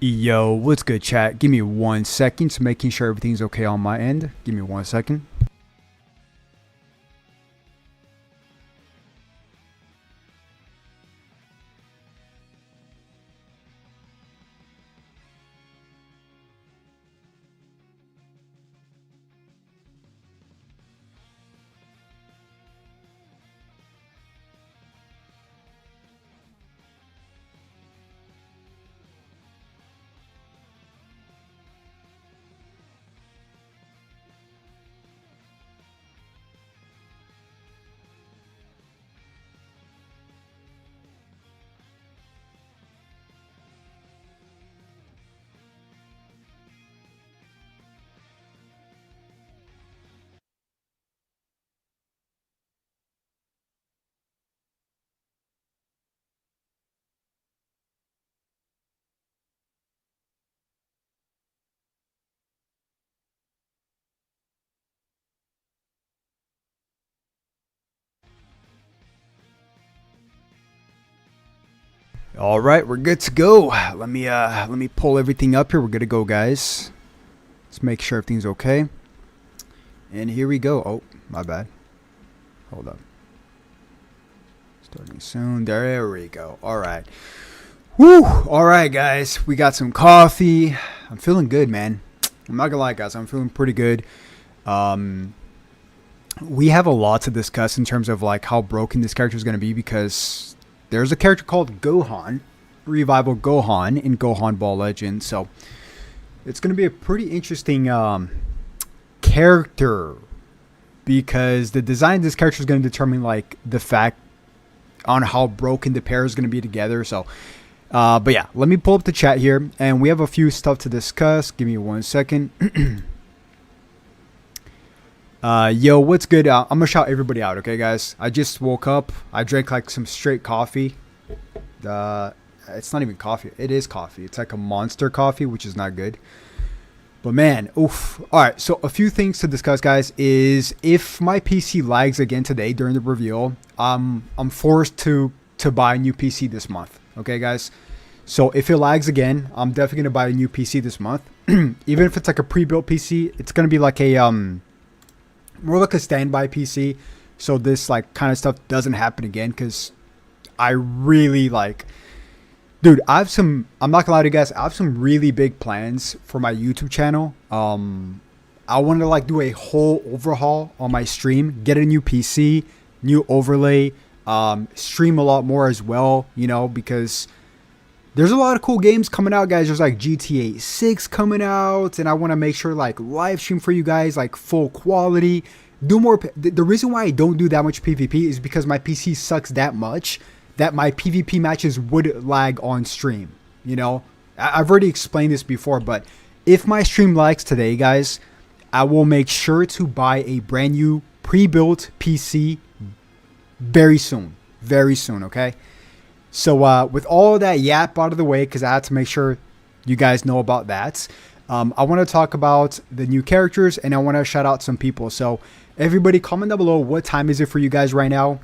Yo, what's good, chat? Give me 1 second to making sure everything's okay on my end. Give me 1 second. All right, we're good to go. Let me pull everything up here. We're good to go, guys. Let's make sure everything's okay. And here we go. Oh, my bad. Hold up. Starting soon. There we go. All right. Woo! All right, guys. We got some coffee. I'm feeling good, man. I'm not gonna lie, guys. I'm feeling pretty good. We have a lot to discuss in terms of like how broken this character is gonna be, because there's a character called Gohan, Revival Gohan, in Gohan Ball Legend. So it's going to be a pretty interesting character, because the design of this character is going to determine like the fact on how broken the pair is going to be together. So, but yeah, let me pull up the chat here, and we have a few stuff to discuss. Give me 1 second. Yo, what's good? I'm gonna shout everybody out, okay, guys? I just woke up. I drank like some straight coffee. It's not even coffee. It is coffee. It's like a monster coffee, which is not good. But man, oof. All right, so a few things to discuss, guys, is if my PC lags again today during the reveal, I'm forced to buy a new PC this month, okay, guys? So if it lags again, I'm definitely gonna buy a new PC this month. Even if it's like a pre-built PC, it's gonna be like a more like a standby PC, so this like kind of stuff doesn't happen again. Because I really like, dude, I'm not gonna lie to you guys, I have some really big plans for my YouTube channel. I want to like do a whole overhaul on my stream, get a new PC, new overlay, stream a lot more as well, you know, because there's a lot of cool games coming out, guys. There's like GTA 6 coming out, and I want to make sure like live stream for you guys, like full quality. Do more. The reason why I don't do that much PvP is because my PC sucks that much that my PvP matches would lag on stream. You know, I've already explained this before, but if my stream lags today, guys, I will make sure to buy a brand new pre-built PC very soon. Very soon, okay? So with all that yap out of the way, because I had to make sure you guys know about that, I want to talk about the new characters, and I want to shout out some people. So everybody comment down below, what time is it for you guys right now?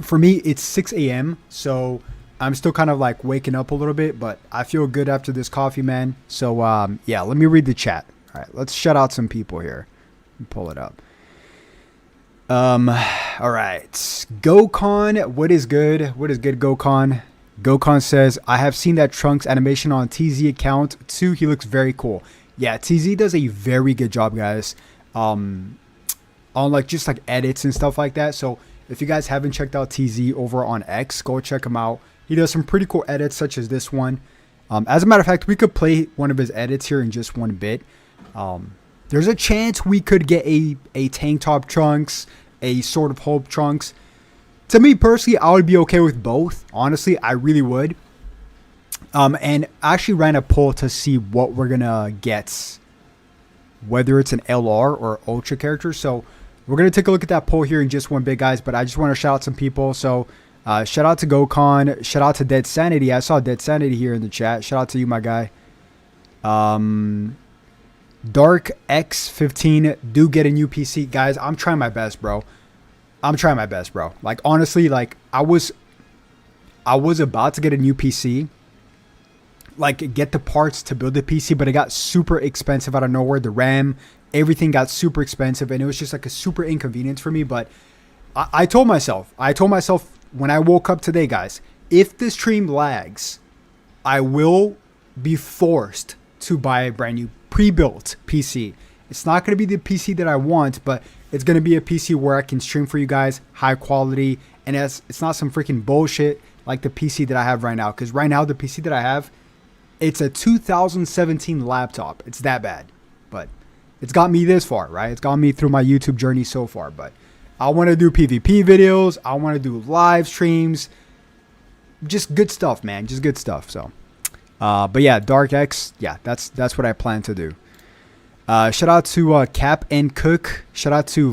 For me, it's 6 a.m. So I'm still kind of like waking up a little bit, but I feel good after this coffee, man. So yeah, let me read the chat. All right, let's shout out some people here. Pull it up. All right, Gokon, what is good? What is good, Gokon? Gokon says, I have seen that Trunks animation on TZ account too. He looks very cool. Yeah, TZ does a very good job, guys, on like just like edits and stuff like that. So if you guys haven't checked out TZ over on X, go check him out. He does some pretty cool edits, such as this one. As a matter of fact, we could play one of his edits here in just one bit. There's a chance we could get a tank top Trunks, a Sword of Hope Trunks. To me personally, I would be okay with both. Honestly, I really would. And I actually ran a poll to see what we're gonna get, whether it's an LR or Ultra character. So we're going to take a look at that poll here in just one bit, guys. But I just want to shout out some people. So shout out to Gokon. Shout out to Dead Sanity. I saw Dead Sanity here in the chat. Shout out to you, my guy. Dark X15, do get a new PC. Guys, I'm trying my best, bro. I'm trying my best, bro. Like, honestly, like, I was about to get a new PC. Like, get the parts to build the PC, but it got super expensive out of nowhere. The RAM, everything got super expensive, and it was just like a super inconvenience for me. But I told myself when I woke up today, guys, if the stream lags, I will be forced to buy a brand new pre-built PC. It's not going to be the PC that I want, but it's going to be a PC where I can stream for you guys, high quality, and it's not some freaking bullshit like the PC that I have right now. Because right now, the PC that I have, it's a 2017 laptop. It's that bad, but it's got me this far, right? It's got me through my YouTube journey so far, but I want to do PvP videos. I want to do live streams. Just good stuff, man. Just good stuff, so... but yeah, Dark X, yeah, that's what I plan to do. Shout out to Cap and Cook. Shout out to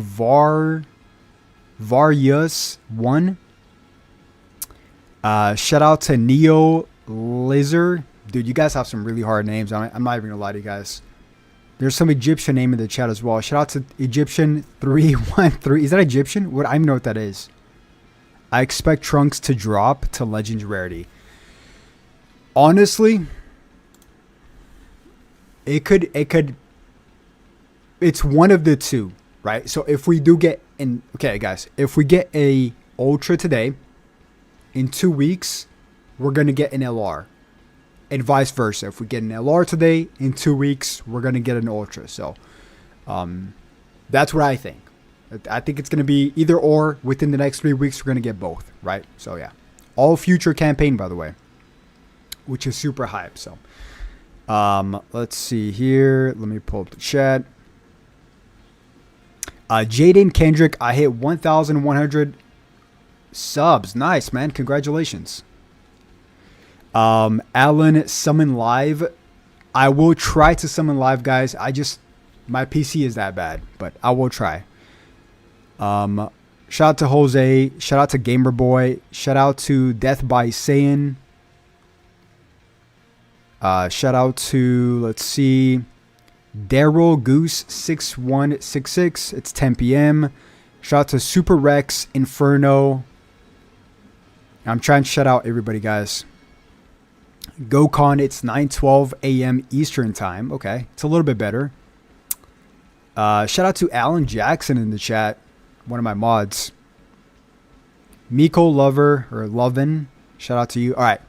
Varyus1. Shout out to Neo Lizard. Dude, you guys have some really hard names. I'm not even gonna lie to you guys. There's some Egyptian name in the chat as well. Shout out to Egyptian313. Is that Egyptian? What? I don't even know what that is. I expect Trunks to drop to Legends Rarity. Honestly, it could, it's one of the two, right? So if we do get okay, guys, if we get a Ultra today, in 2 weeks, we're going to get an LR, and vice versa. If we get an LR today, in 2 weeks, we're going to get an Ultra. So, that's what I think. I think it's going to be either or. Within the next 3 weeks, we're going to get both, right? So yeah, all future campaign, by the way, which is super hype. So, let's see here. Let me pull up the chat. Jaden Kendrick, I hit 1,100 subs. Nice, man. Congratulations. Alan, summon live. I will try to summon live, guys. My PC is that bad, but I will try. Shout out to Jose. Shout out to Gamerboy. Shout out to Death by Saiyan. Shout out to, let's see, Daryl Goose 6166. It's 10 p.m. Shout out to Super Rex Inferno. I'm trying to shout out everybody, guys. GoCon, it's 9:12 a.m. Eastern time. Okay, it's a little bit better. Shout out to Alan Jackson in the chat, one of my mods. Miko Lover or Lovin, shout out to you. All right,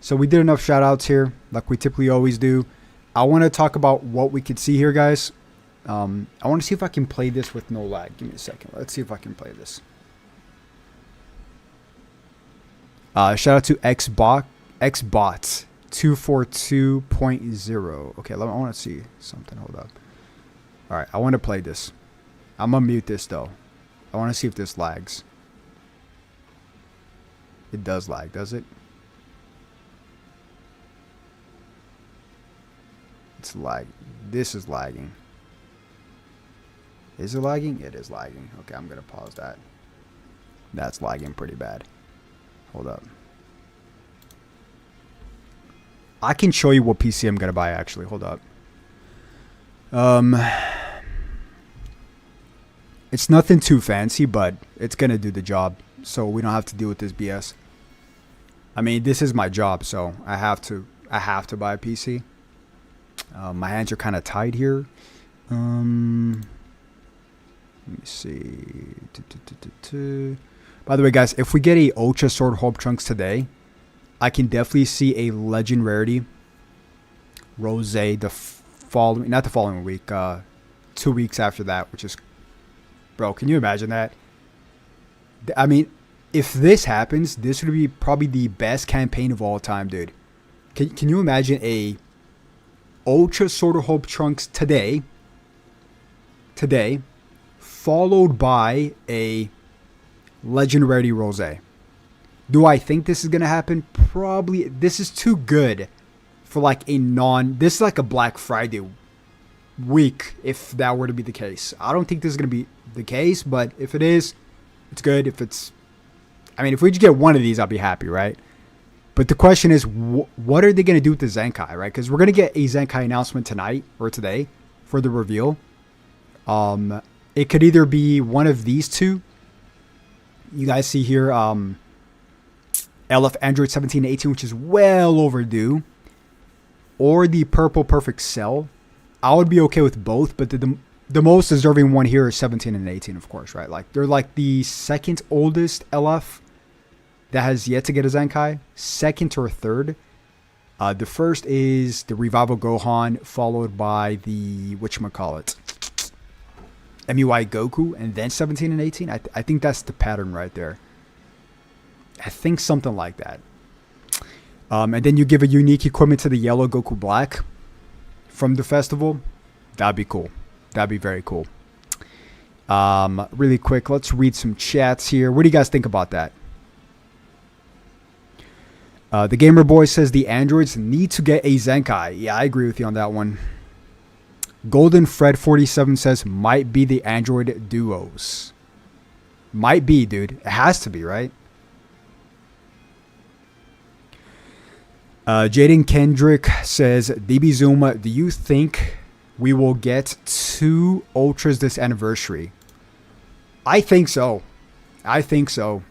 so we did enough shout outs here, like we typically always do. I want to talk about what we could see here, guys. I want to see if I can play this with no lag. Give me a second. Let's see if I can play this. Shout out to Xbots 242.0. Okay, I want to see something. Hold up. All right, I want to play this. I'm gonna mute this though. I want to see if this lags. It does lag, does it? It's lag. This is lagging. Is it lagging? It is lagging. Okay, I'm gonna pause that. That's lagging pretty bad. Hold up. I can show you what PC I'm gonna buy actually. Hold up. It's nothing too fancy, but it's gonna do the job, so we don't have to deal with this BS. I mean, this is my job, so I have to buy a PC. My hands are kind of tied here. Let me see. By the way, guys, if we get a Ultra Sword Hope Trunks today, I can definitely see a Legend Rarity Rose not the following week, 2 weeks after that, which is, bro, can you imagine that? I mean, if this happens, this would be probably the best campaign of all time, dude. Can you imagine a Ultra Sword of Hope Trunks today, followed by a Legend Rarity Rose? Do I think this is going to happen? Probably. This is too good for like this is like a Black Friday weak if that were to be the case. I don't think this is going to be the case, but if it is, it's good. If it's, I mean, if we just get one of these, I'll be happy, right? But the question is, what are they going to do with the Zenkai, right? Because we're going to get a Zenkai announcement tonight or today for the reveal. It could either be one of these two. You guys see here, LF Android 17 and 18, which is well overdue. Or the Purple Perfect Cell. I would be okay with both, but the most deserving one here is 17 and 18, of course, right? Like, they're like the second oldest LF that has yet to get a Zenkai. Second or third. The first is the Revival Gohan, followed by the, whatchamacallit, MUI Goku, and then 17 and 18. I think that's the pattern right there. I think something like that. And then you give a unique equipment to the yellow Goku Black from the festival. That'd be cool. That'd be very cool. Really quick, let's read some chats here. What do you guys think about that? The Gamer Boy says the androids need to get a Zenkai. Yeah, I agree with you on that one. Golden Fred 47 says might be the android duos. Might be, dude. It has to be, right? Jaden Kendrick says, DB Zuma, do you think we will get 2 Ultras this anniversary? I think so. I think so.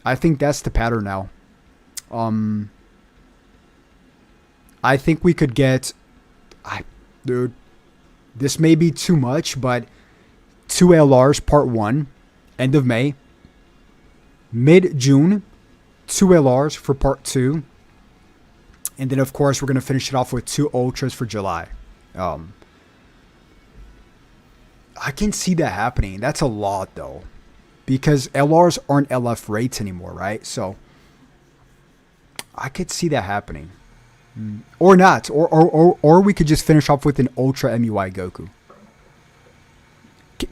I think that's the pattern now. I think we could get, dude, this may be too much, but 2 LRs part 1, end of May. Mid-June, 2 LRs for part 2. And then, of course, we're going to finish it off with 2 Ultras for July. I can see that happening. That's a lot, though. Because LRs aren't LF rates anymore, right? So, I could see that happening. Or not. Or we could just finish off with an Ultra MUI Goku.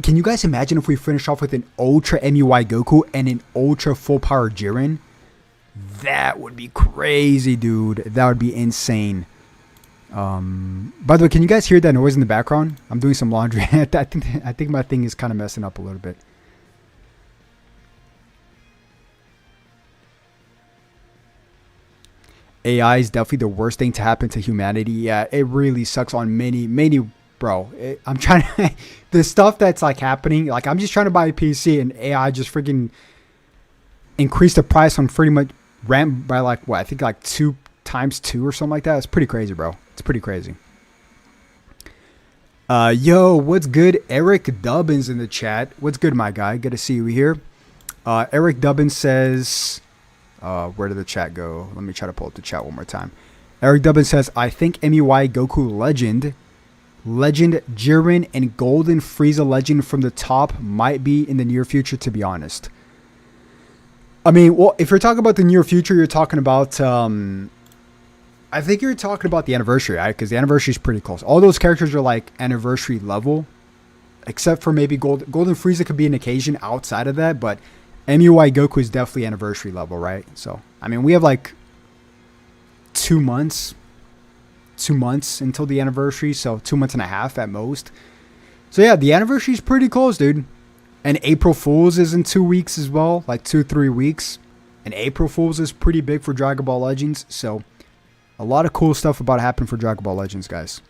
Can you guys imagine if we finish off with an Ultra MUI Goku and an Ultra Full Power Jiren? That would be crazy, dude. That would be insane. By the way, can you guys hear that noise in the background? I'm doing some laundry. I think my thing is kind of messing up a little bit. AI is definitely the worst thing to happen to humanity. Yeah, it really sucks on many, bro. I'm trying to, the stuff that's like happening, like I'm just trying to buy a PC and AI just freaking increased the price on pretty much ramp by like what I think like 2 times 2 or something like that. It's pretty crazy, bro. It's pretty crazy. Yo, what's good? Eric Dubbins in the chat. What's good, my guy? Good to see you here. Eric Dubbins says, where did the chat go? Let me try to pull up the chat one more time. Eric Dubbins says, I think MUI Goku Legend, Jiren, and Golden Frieza Legend from the top might be in the near future, to be honest. I mean, well, if you're talking about the near future, you're talking about, I think you're talking about the anniversary, right? Because the anniversary is pretty close. All those characters are like anniversary level, except for maybe Golden Frieza could be an occasion outside of that, but MUI Goku is definitely anniversary level, right? So, I mean, we have like 2 months until the anniversary, so 2 months and a half at most. So yeah, the anniversary is pretty close, dude. And April Fool's is in 2 weeks as well, like 2-3 weeks. And April Fool's is pretty big for Dragon Ball Legends, so a lot of cool stuff about to happen for Dragon Ball Legends, guys.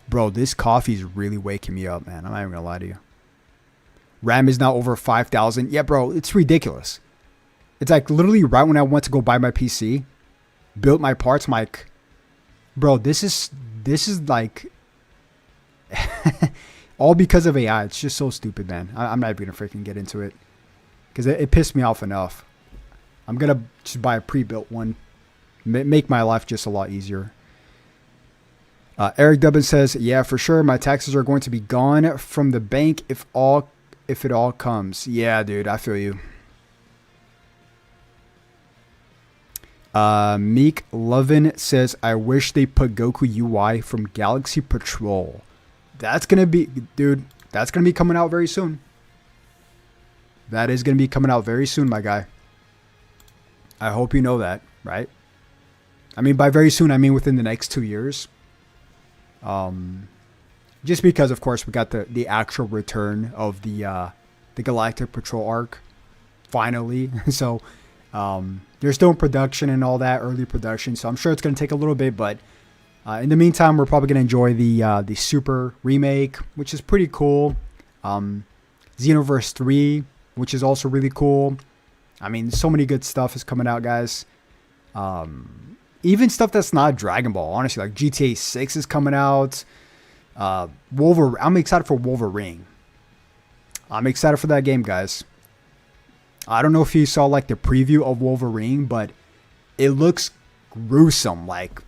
Bro, this coffee is really waking me up, man. I'm not even gonna lie to you. RAM is now over 5,000. Yeah, bro, it's ridiculous. It's like literally right when I went to go buy my PC, built my parts, I'm like, bro, this is like all because of AI. It's just so stupid, man. I'm not even gonna freaking get into it because it pissed me off enough. I'm gonna just buy a pre-built one, make my life just a lot easier. Eric Dubbin says, yeah, for sure, my taxes are going to be gone from the bank if it all comes. Yeah, dude, I feel you. Meek Lovin says, I wish they put Goku UI from Galaxy Patrol. That's going to be, dude, that's going to be coming out very soon. That is going to be coming out very soon, my guy. I hope you know that, right? I mean, by very soon, I mean within the next 2 years. Just because, of course, we got the actual return of the Galactic Patrol arc finally. So they're still in production and all that, early production. So I'm sure it's going to take a little bit, but in the meantime, we're probably going to enjoy the Super remake, which is pretty cool. Xenoverse 3, which is also really cool. I mean, so many good stuff is coming out, guys. Even stuff that's not Dragon Ball, honestly, like GTA 6 is coming out. I'm excited for Wolverine. I'm excited for that game, guys. I don't know if you saw like the preview of Wolverine, but it looks gruesome. Like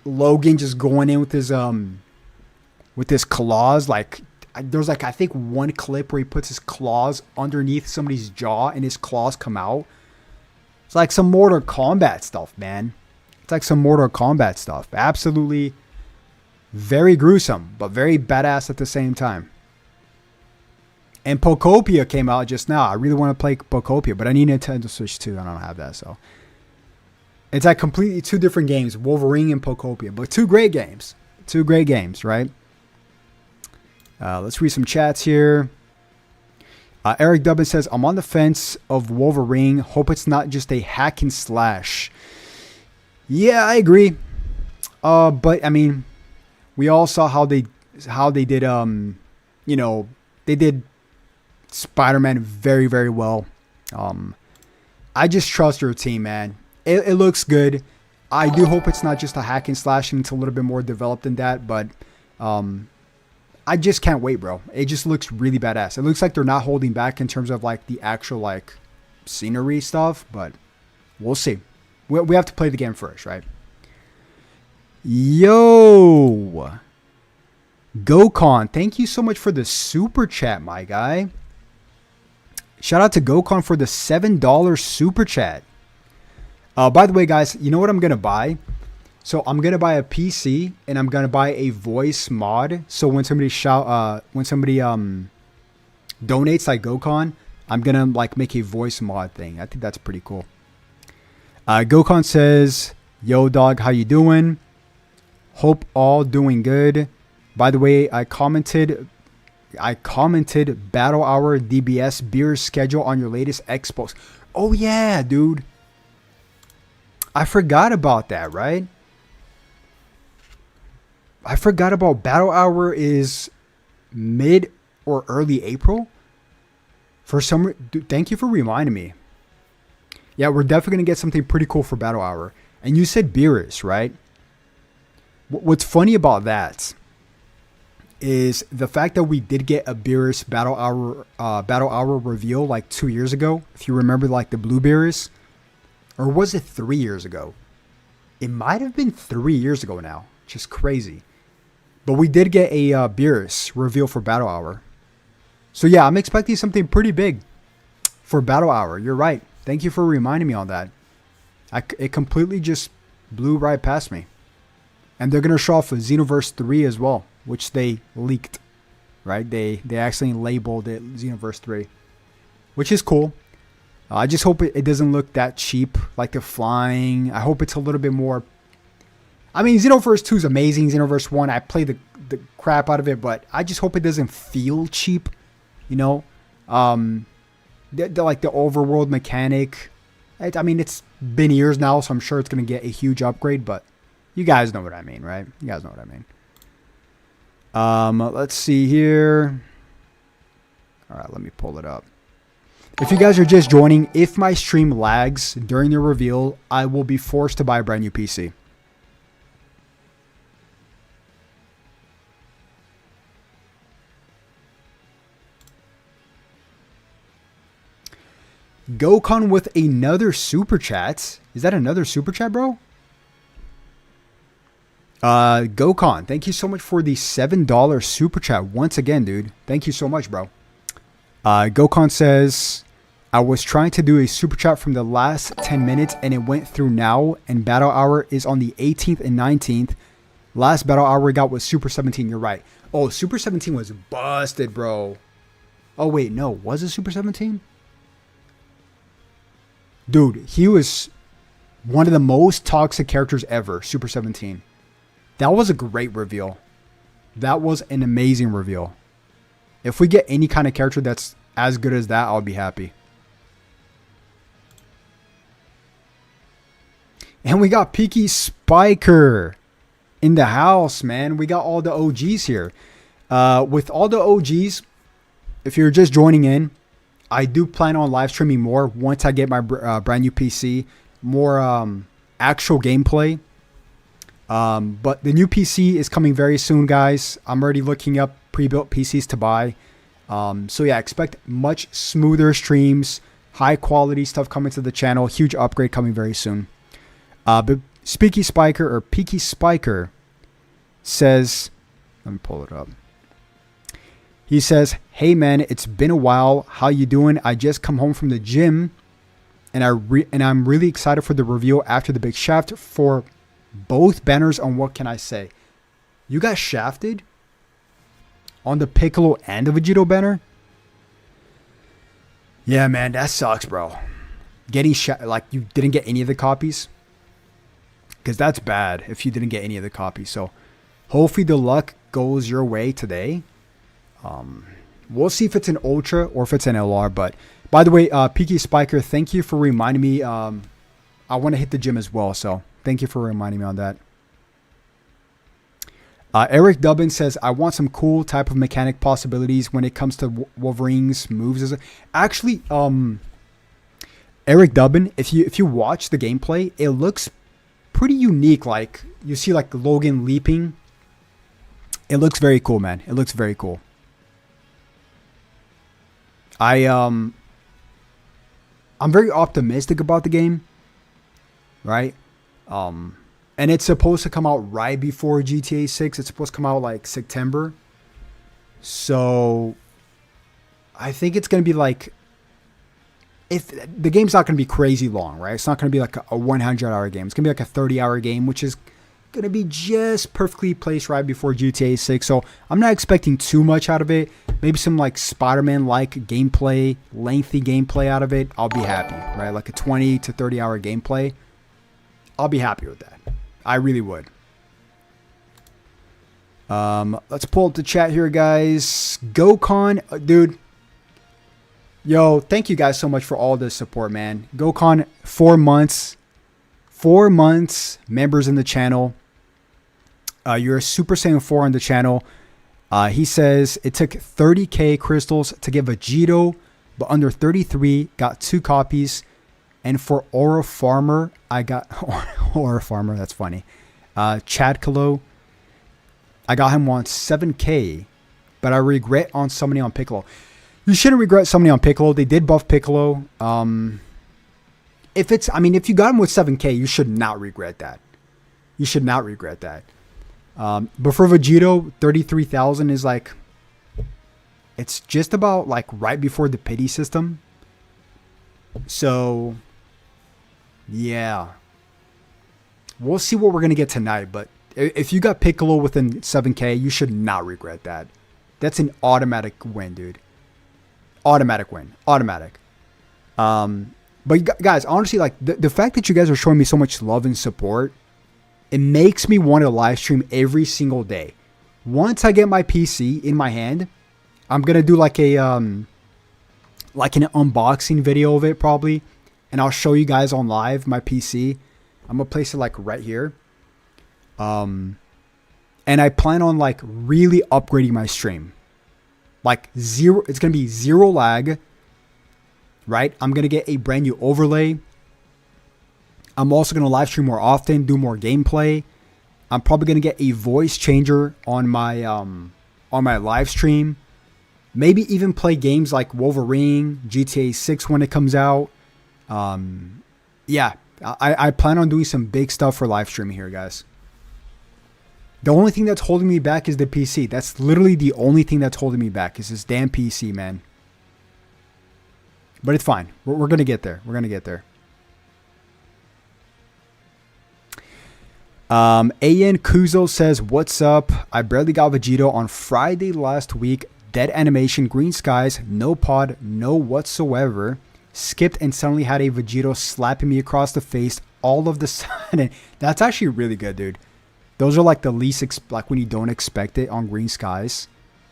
Logan just going in with his claws. Like there's like I think one clip where he puts his claws underneath somebody's jaw and his claws come out. It's like some Mortal Kombat stuff, man. It's like some Mortal Kombat stuff. Absolutely very gruesome, but very badass at the same time. And Pokopia came out just now. I really want to play Pokopia, but I need Nintendo Switch 2. I don't have that, so. It's like completely two different games, Wolverine and Pokopia, but two great games. Two great games, right? Let's read some chats here. Eric Dubbin says, I'm on the fence of Wolverine. Hope it's not just a hack and slash. Yeah, I agree. But, I mean, we all saw how they did, they did Spider-Man very, very well. I just trust your team, man. It looks good. I do hope it's not just a hack and slash and it's a little bit more developed than that, but I just can't wait, bro. It just looks really badass. It looks like they're not holding back in terms of like the actual like scenery stuff, but we'll see. We have to play the game first, right? Yo, Gokon, thank you so much for the super chat, my guy. Shout out to Gokon for the $7 super chat. By the way, guys, you know what I'm going to buy? So I'm going to buy a PC and I'm going to buy a voice mod. So when somebody donates like Gokon, I'm going to like make a voice mod thing. I think that's pretty cool. Gokon says, yo dog, how you doing? Hope all doing good. By the way, I commented Battle Hour DBS beer schedule on your latest X post. Oh yeah, dude. I forgot about that, right? I forgot about Battle Hour is mid or early April. For some, dude, thank you for reminding me. Yeah, we're definitely going to get something pretty cool for Battle Hour. And you said Beerus, right? What's funny about that is the fact that we did get a Beerus Battle Hour reveal like 2 years ago. If you remember, like the blue Beerus. Or was it 3 years ago? It might have been 3 years ago now. Just crazy. But we did get a Beerus reveal for Battle Hour. So yeah, I'm expecting something pretty big for Battle Hour. You're right. Thank you for reminding me on that. It completely just blew right past me. And they're going to show off a Xenoverse 3 as well, which they leaked. Right? They accidentally labeled it Xenoverse 3. Which is cool. I just hope it doesn't look that cheap, like the flying. I hope it's a little bit more. I mean, Xenoverse 2 is amazing. Xenoverse 1, I played the crap out of it, but I just hope it doesn't feel cheap, you know? Like the overworld mechanic. I mean, it's been years now, so I'm sure it's going to get a huge upgrade, but you guys know what I mean, right? You guys know what I mean. Let's see here. All right, let me pull it up. If you guys are just joining, if my stream lags during the reveal, I will be forced to buy a brand new PC. Gokon with another super chat. Is that another super chat, bro? Gokon, thank you so much for the $7 super chat once again, dude. Thank you so much, bro. Gokon says, I was trying to do a super chat from the last 10 minutes and it went through now, and Battle Hour is on the 18th and 19th. Last Battle Hour we got was Super 17. You're right. Oh, Super 17 was busted, bro. Oh, wait, no. Was it Super 17? Dude, he was one of the most toxic characters ever, Super 17. That was a great reveal. That was an amazing reveal. If we get any kind of character that's as good as that, I'll be happy. And we got Peaky Spiker in the house, man. We got all the OGs here. With all the OGs, if you're just joining in, I do plan on live streaming more once I get my brand new PC. More actual gameplay. But the new PC is coming very soon, guys. I'm already looking up pre-built PCs to buy. So yeah, expect much smoother streams, high quality stuff coming to the channel. Huge upgrade coming very soon. But Peaky Spiker says, let me pull it up. He says, "Hey man, it's been a while. How you doing? I just come home from the gym, and I'm really excited for the review after the big shaft for both banners. On what can I say? You got shafted on the Piccolo and the Vegito banner? Yeah, man, that sucks, bro. Getting like you didn't get any of the copies, because that's bad if you didn't get any of the copies. So hopefully the luck goes your way today. We'll see if it's an Ultra or if it's an LR. But by the way, Peaky Spiker, thank you for reminding me. I want to hit the gym as well, so thank you for reminding me on that. Eric Dubbin says, I want some cool type of mechanic possibilities when it comes to Wolverine's moves. Actually, Eric Dubbin, if you watch the gameplay, it looks pretty unique. Like you see like Logan leaping. It looks very cool, man. It looks very cool. I'm very optimistic about the game, right? And it's supposed to come out right before GTA 6. It's supposed to come out like September. So I think it's going to be like, if the game's not going to be crazy long, right? It's not going to be like a 100-hour game. It's going to be like a 30-hour game, which is going to be just perfectly placed right before GTA 6. So I'm not expecting too much out of it. Maybe some like Spider-Man-like gameplay, lengthy gameplay out of it. I'll be happy, right? Like a 20 to 30-hour gameplay. I'll be happy with that. I really would. Let's pull up the chat here, guys. GoCon, dude. Yo, thank you guys so much for all the support, man. GoCon, 4 months. 4 months, members in the channel. You're a Super Saiyan 4 on the channel. He says it took 30k crystals to get Vegito, but under 33 got 2 copies. And for Aura Farmer, I got Aura Farmer. That's funny. Chad Kalo, I got him on 7k, but I regret on summoning on Piccolo. You shouldn't regret summoning on Piccolo. They did buff Piccolo. If you got him with 7k, you should not regret that. You should not regret that. But for Vegito, 33,000 is like, it's just about like right before the pity system. So, yeah. We'll see what we're going to get tonight. But if you got Piccolo within 7k, you should not regret that. That's an automatic win, dude. Automatic win. Automatic. But guys, honestly, like the fact that you guys are showing me so much love and support, it makes me want to live stream every single day. Once I get my PC in my hand, I'm gonna do like a like an unboxing video of it probably, and I'll show you guys on live my PC. I'm gonna place it like right here. And I plan on like really upgrading my stream. Like zero, it's gonna be zero lag. Right? I'm going to get a brand new overlay. I'm also going to live stream more often, do more gameplay. I'm probably going to get a voice changer on my live stream. Maybe even play games like Wolverine, GTA 6 when it comes out. Yeah, I plan on doing some big stuff for live streaming here, guys. The only thing that's holding me back is the PC. That's literally the only thing that's holding me back is this damn PC, man. But it's fine. We're going to get there. We're going to get there. AN Kuzo says, what's up? I barely got Vegito on Friday last week. Dead animation, green skies, no pod, no whatsoever. Skipped and suddenly had a Vegito slapping me across the face all of the sudden. That's actually really good, dude. Those are like the least, like when you don't expect it on green skies.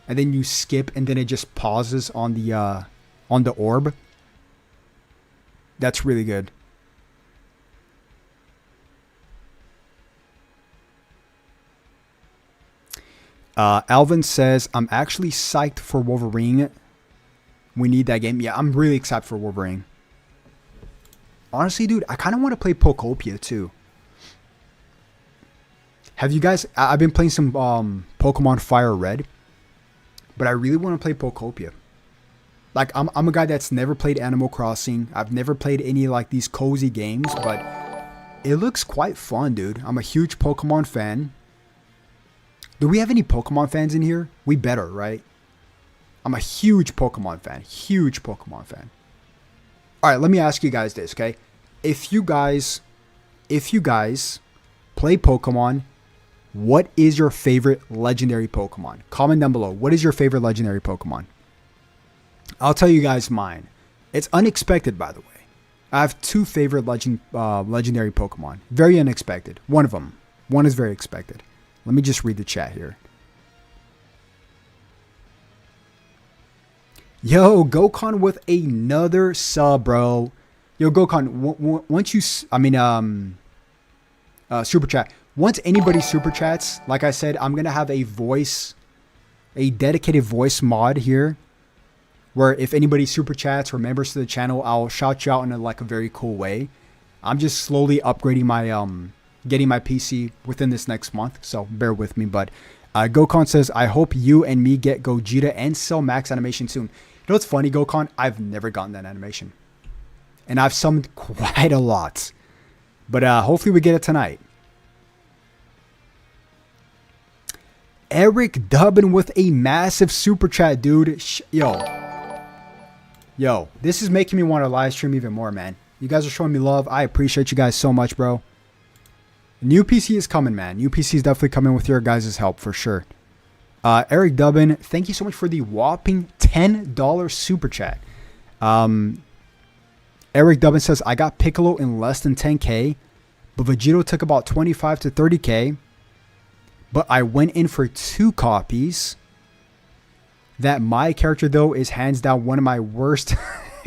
And then you skip and then it just pauses on the orb. That's really good. Alvin says, I'm actually psyched for Wolverine. We need that game. Yeah, I'm really excited for Wolverine. Honestly, dude, I kind of want to play Pokopia too. Have you guys... I've been playing some Pokemon Fire Red. But I really want to play Pokopia. Like, I'm a guy that's never played Animal Crossing. I've never played any, like, these cozy games. But it looks quite fun, dude. I'm a huge Pokemon fan. Do we have any Pokemon fans in here? We better, right? I'm a huge Pokemon fan. Huge Pokemon fan. Alright, let me ask you guys this, okay? If you guys play Pokemon, what is your favorite legendary Pokemon? Comment down below. What is your favorite legendary Pokemon? I'll tell you guys mine. It's unexpected, by the way. I have two favorite legendary Pokemon. Very unexpected. One of them. One is very expected. Let me just read the chat here. Yo, Gokon with another sub, bro. Yo, Gokon, once you... super chat. Once anybody super chats, like I said, I'm going to have a dedicated voice mod here. Where if anybody super chats or members to the channel, I'll shout you out in a very cool way. I'm just slowly upgrading my... getting my PC within this next month, so bear with me. But Gokon says, I hope you and me get Gogeta and Cell Max animation soon. You know what's funny, Gokon? I've never gotten that animation. And I've summoned quite a lot. But hopefully we get it tonight. Eric Dubbin with a massive super chat, dude. Yo, this is making me want to live stream even more, man. You guys are showing me love. I appreciate you guys so much, bro. New PC is coming, man. New PC is definitely coming with your guys' help for sure. Eric Dubbin, thank you so much for the whopping $10 super chat. Eric Dubbin says, I got Piccolo in less than 10k, but Vegito took about 25 to 30k. But I went in for 2 copies. That my character, though, is hands down one of my worst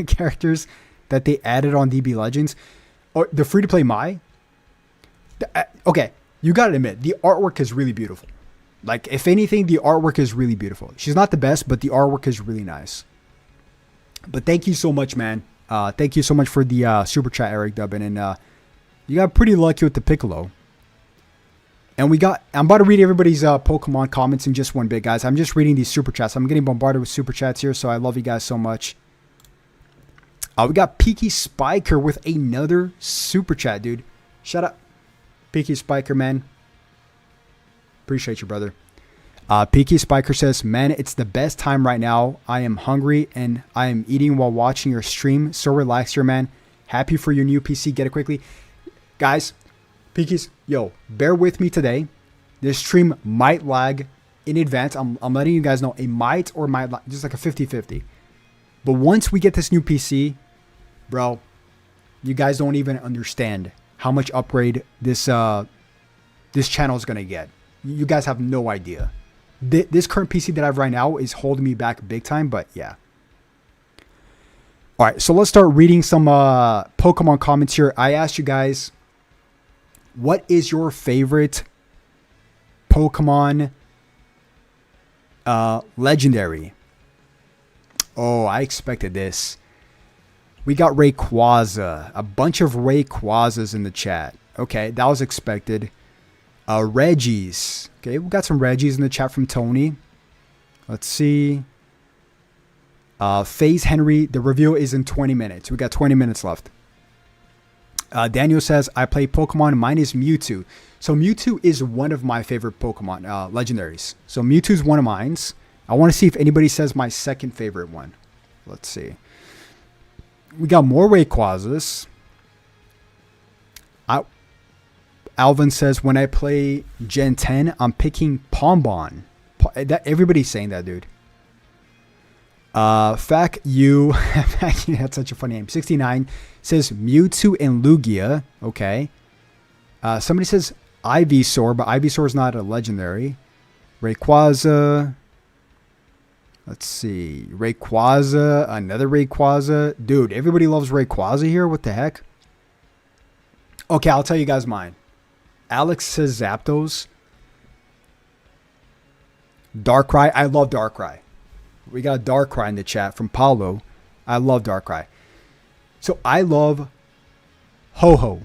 characters that they added on DB Legends. Or the free-to-play Mai. Okay, you gotta admit, the artwork is really beautiful. Like, if anything, the artwork is really beautiful. She's not the best, but the artwork is really nice. But thank you so much, man. Thank you so much for the super chat, Eric Dubbin. And you got pretty lucky with the Piccolo. And I'm about to read everybody's Pokemon comments in just one bit, guys. I'm just reading these super chats. I'm getting bombarded with super chats here, so I love you guys so much. We got Peaky Spiker with another super chat, dude. Shut up. Peaky Spiker, man. Appreciate you, brother. Peaky Spiker says, man, it's the best time right now. I am hungry and I am eating while watching your stream. So relaxed here, man. Happy for your new PC. Get it quickly. Guys, Peaky's, yo, bear with me today. This stream might lag in advance. I'm letting you guys know. It might or might lag. Just like a 50-50. But once we get this new PC, bro, you guys don't even understand how much upgrade this channel is going to get. You guys have no idea. This current PC that I have right now is holding me back big time, but yeah. All right, so let's start reading some Pokemon comments here. I asked you guys, what is your favorite Pokemon legendary? Oh, I expected this. We got Rayquaza. A bunch of Rayquazas in the chat. Okay, that was expected. Reggies. Okay, we got some Reggies in the chat from Tony. Let's see. FaZe Henry. The review is in 20 minutes. We got 20 minutes left. Daniel says, I play Pokemon. Mine is Mewtwo. So Mewtwo is one of my favorite Pokemon legendaries. So Mewtwo is one of mine. I want to see if anybody says my second favorite one. Let's see. We got more Rayquazas. Alvin says, when I play Gen 10, I'm picking Pombon. Everybody's saying that, dude. Fact you, that's such a funny name. 69 says Mewtwo and Lugia. Okay. Somebody says Ivysaur, but Ivysaur is not a legendary. Rayquaza. Let's see. Rayquaza. Another Rayquaza. Dude, everybody loves Rayquaza here. What the heck? Okay, I'll tell you guys mine. Alex says Zapdos. Darkrai. I love Darkrai. We got Darkrai in the chat from Paulo. I love Darkrai. So I love Ho-Ho.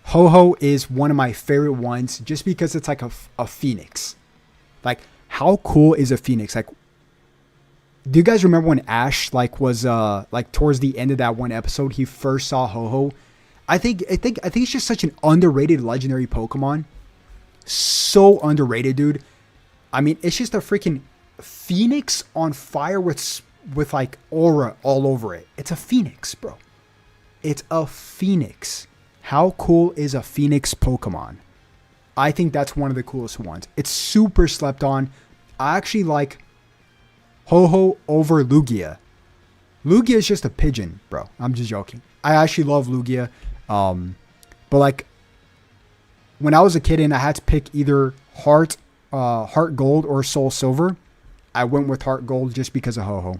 Ho-Ho is one of my favorite ones just because it's like a phoenix. Like, how cool is a phoenix? Like, do you guys remember when Ash was towards the end of that one episode, he first saw Ho-Ho? I think it's just such an underrated legendary Pokemon. So underrated, dude. I mean, it's just a freaking phoenix on fire with like aura all over it. It's a phoenix, bro. It's a phoenix. How cool is a phoenix Pokemon? I think that's one of the coolest ones. It's super slept on. I actually like Ho-Ho over Lugia. Lugia is just a pigeon, bro. I'm just joking. I actually love Lugia. But like when I was a kid and I had to pick either Heart Gold or Soul Silver, I went with Heart Gold just because of Ho-Ho.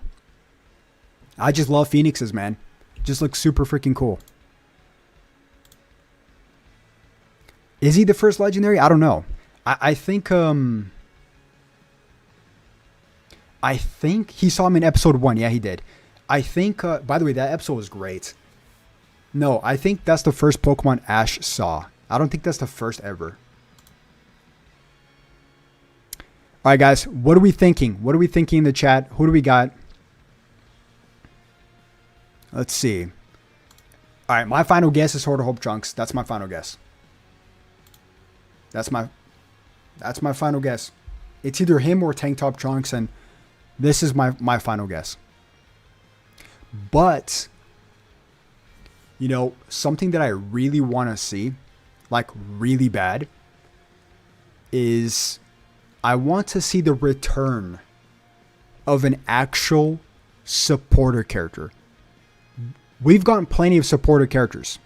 I just love phoenixes, man. Just looks super freaking cool. Is he the first legendary? I don't know. I think he saw him in episode 1. Yeah, he did. I think, by the way, that episode was great. No, I think that's the first Pokemon Ash saw. I don't think that's the first ever. All right, guys, what are we thinking? What are we thinking in the chat? Who do we got? Let's see. All right, my final guess is Sword of Hope Trunks. That's my final guess. That's my final guess. It's either him or Tank Top Trunks, and this is my final guess. But, you know, something that I really want to see, like really bad, is I want to see the return of an actual supporter character. We've gotten plenty of supporter characters,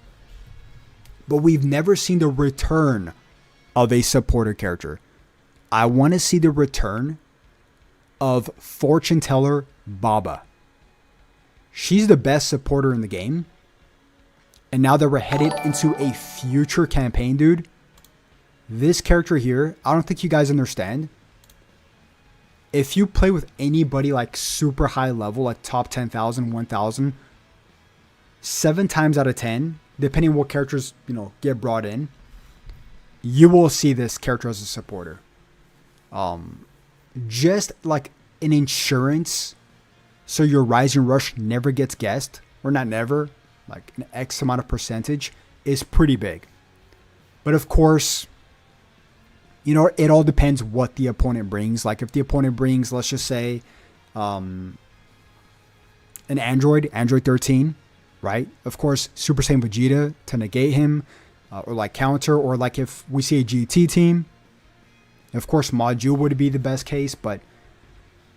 but we've never seen the return of a supporter character. I want to see the return of Fortune Teller Baba. She's the best supporter in the game. And now that we're headed into a future campaign, dude, this character here, I don't think you guys understand. If you play with anybody like super high level, like top 10,000, 1,000, 7 times out of 10, depending on what characters, you know, get brought in, you will see this character as a supporter. Just like an insurance, so your Rising Rush never gets guessed, or not never, like an X amount of percentage, is pretty big. But of course, you know, it all depends what the opponent brings. Like if the opponent brings, let's just say, an Android 13, right? Of course, Super Saiyan Vegeta to negate him, or like counter, or like if we see a GT team, of course, Maju would be the best case. But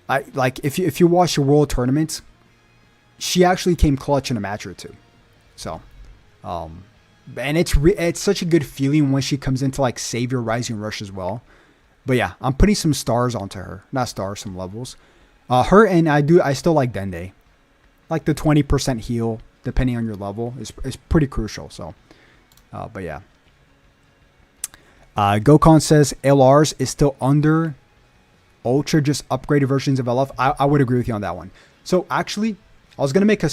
I like if you watch the World Tournament, she actually came clutch in a match or two. So, and it's such a good feeling when she comes into like Savior Rising Rush as well. But yeah, I'm putting some stars onto her, not stars, some levels. Her, and I still like Dende. Like the 20% heal, depending on your level, is pretty crucial. So, but yeah. Gokon says LRs is still under Ultra, just upgraded versions of LF. I would agree with you on that one. So actually, I was going to make a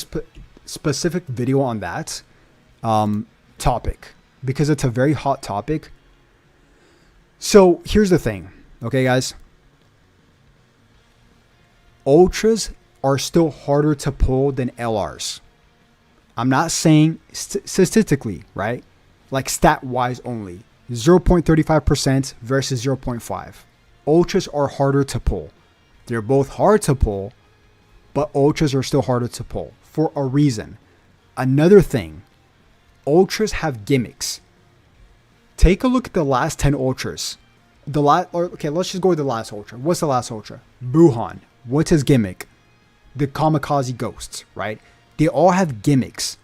specific video on that topic because it's a very hot topic. So here's the thing. Okay, guys. Ultras are still harder to pull than LRs. I'm not saying statistically, right? Like stat-wise only. 0.35% versus 0.5. Ultras are harder to pull. They're both hard to pull, but Ultras are still harder to pull for a reason. Another thing, Ultras have gimmicks. Take a look at the last 10 Ultras. Okay, let's just go with the last Ultra. What's the last Ultra? Buhan. What's his gimmick? The Kamikaze Ghosts, right? They all have gimmicks,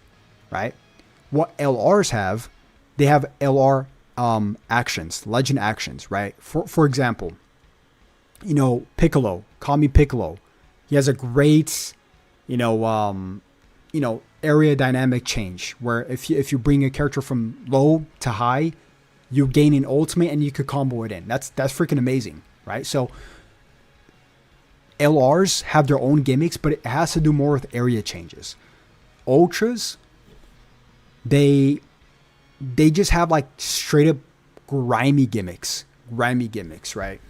right? What LRs have, they have LR actions, legend actions, right? For example, Piccolo, call me Piccolo. He has a great, area dynamic change where if you bring a character from low to high, you gain an ultimate and you could combo it in. That's freaking amazing, right? So LRs have their own gimmicks, but it has to do more with area changes. Ultras, they just have like straight up grimy gimmicks, right?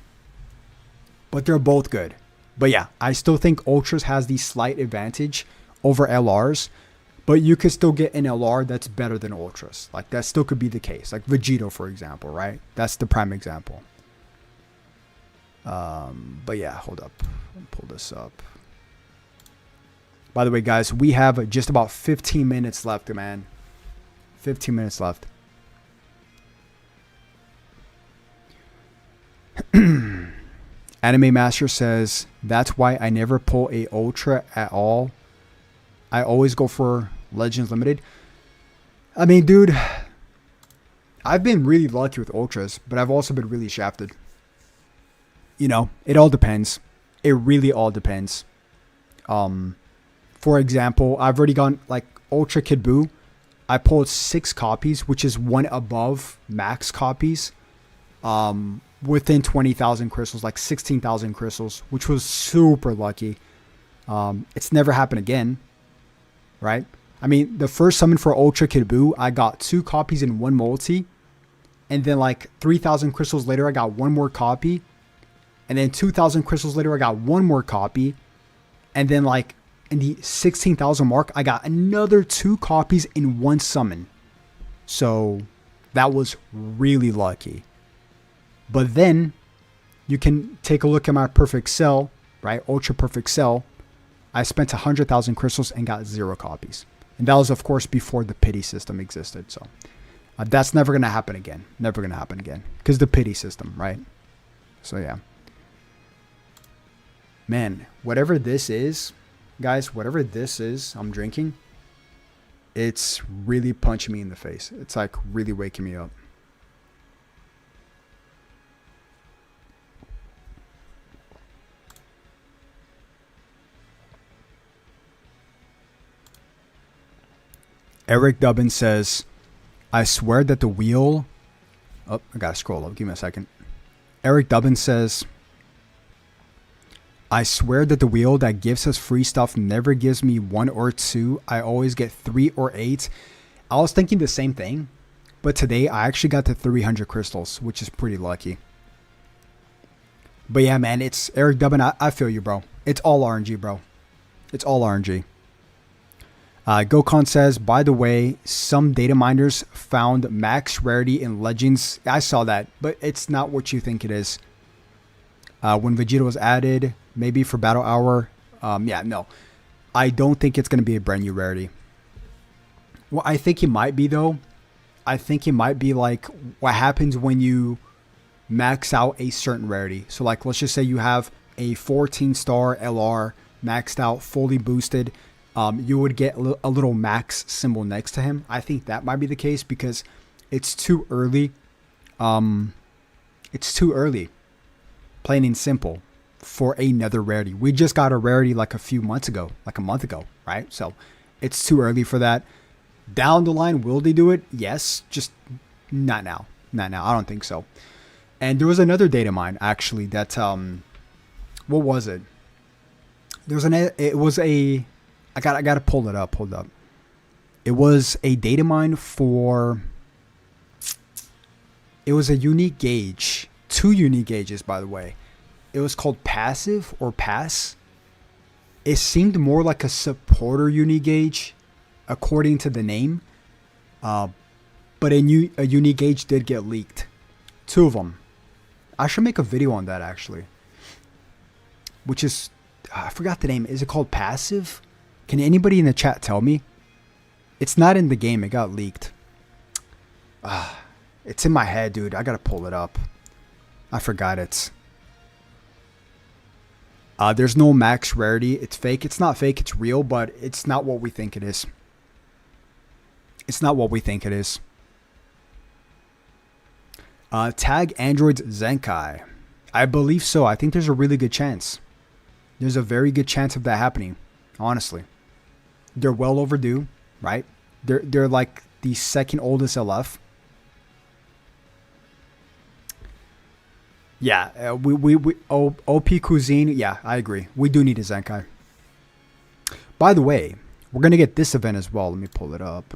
But they're both good. But yeah, I still think Ultras has the slight advantage over LRs, but you could still get an LR that's better than Ultras. Like that still could be the case. Like Vegito, for example, right? That's the prime example. But yeah, hold up. Let me pull this up. By the way, guys, we have just about 15 minutes left, man. 15 minutes left. Anime Master says, that's why I never pull a Ultra at all. I always go for Legends Limited. I mean, dude, I've been really lucky with Ultras, but I've also been really shafted. It all depends. It really all depends. For example, I've already gone like Ultra Kid Buu. I pulled 6 copies, which is one above max copies. Within 20,000 crystals, like 16,000 crystals, which was super lucky. It's never happened again, right? I mean, the first summon for Ultra Kid Buu, I got 2 copies in 1 multi. And then like 3,000 crystals later, I got 1 more copy. And then 2,000 crystals later, I got 1 more copy. And then like in the 16,000 mark, I got another 2 copies in 1 summon. So that was really lucky. But then you can take a look at my perfect cell, right? Ultra perfect cell. I spent 100,000 crystals and got 0 copies. And that was, of course, before the pity system existed. So that's never going to happen again. Never going to happen again. Because the pity system, right? So yeah. Man, whatever this is, guys, whatever this is I'm drinking, it's really punching me in the face. It's like really waking me up. Eric Dubbin says, I swear that the wheel... Oh, I gotta scroll up. Give me a second. Eric Dubbin says, I swear that the wheel that gives us free stuff never gives me 1 or 2. I always get 3 or 8. I was thinking the same thing, but today I actually got to 300 crystals, which is pretty lucky. But yeah, man, it's Eric Dubbin. I feel you, bro. It's all RNG, bro. It's all RNG. Gokon says, by the way, some data miners found max rarity in Legends. I saw that, but it's not what you think it is. When Vegeta was added, maybe for Battle Hour. Yeah, no. I don't think it's going to be a brand new rarity. Well, I think it might be, though. I think it might be like what happens when you max out a certain rarity. So, like, let's just say you have a 14-star LR maxed out, fully boosted. You would get a little max symbol next to him. I think that might be the case because it's too early. It's too early, plain and simple, for another rarity. We just got a rarity like a few months ago, like a month ago, right? So it's too early for that. Down the line, will they do it? Yes, just not now. Not now. I don't think so. And there was another data mine actually that what was it? I gotta pull it up. Hold up. It was a data mine for... It was a unique gauge. 2 unique gauges, by the way. It was called Passive or Pass. It seemed more like a supporter unique gauge, according to the name. But a unique gauge did get leaked. 2 of them. I should make a video on that, actually. Which is... I forgot the name. Is it called Passive? Can anybody in the chat tell me? It's not in the game. It got leaked. It's in my head, dude. I gotta pull it up. I forgot it. There's no max rarity. It's fake. It's not fake. It's real, but it's not what we think it is. It's not what we think it is. Tag androids Zenkai. I believe so. I think there's a really good chance. There's a very good chance of that happening. Honestly, they're well overdue, right? They're like the second oldest LF. Yeah, OP Cuisine. Yeah, I agree. We do need a Zenkai. By the way, we're gonna get this event as well. Let me pull it up.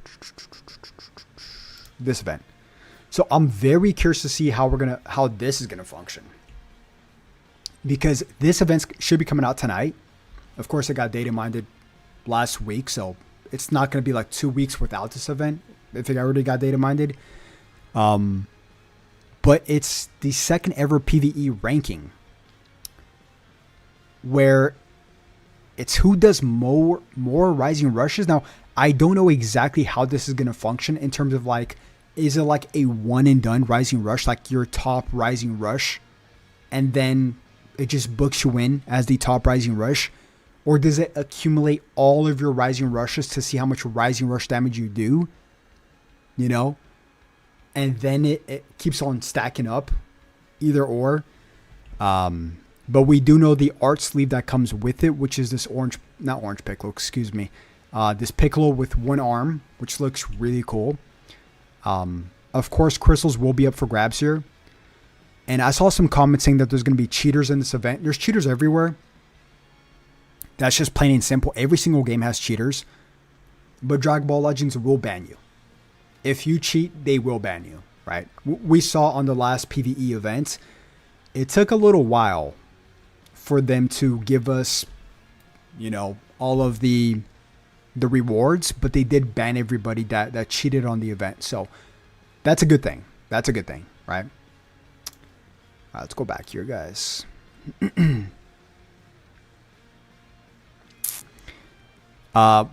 This event. So I'm very curious to see how this is gonna function, because this event should be coming out tonight. Of course, it got data mined last week, so it's not gonna be like 2 weeks without this event if it already got data mined. But it's the second ever PvE ranking, where it's who does more rising rushes. Now, I don't know exactly how this is going to function in terms of like, is it like a one and done rising rush, like your top rising rush, and then it just books you in as the top rising rush? Or does it accumulate all of your rising rushes to see how much rising rush damage you do? You know? And then it keeps on stacking up, either or. But we do know the art sleeve that comes with it, which is this not orange Piccolo, excuse me. This Piccolo with one arm, which looks really cool. Of course, crystals will be up for grabs here. And I saw some comments saying that there's going to be cheaters in this event. There's cheaters everywhere. That's just plain and simple. Every single game has cheaters. But Dragon Ball Legends will ban you. If you cheat, they will ban you, right? We saw on the last PvE event, it took a little while for them to give us, you know, all of the rewards, but they did ban everybody that cheated on the event. So that's a good thing. That's a good thing, right? All right, let's go back here, guys.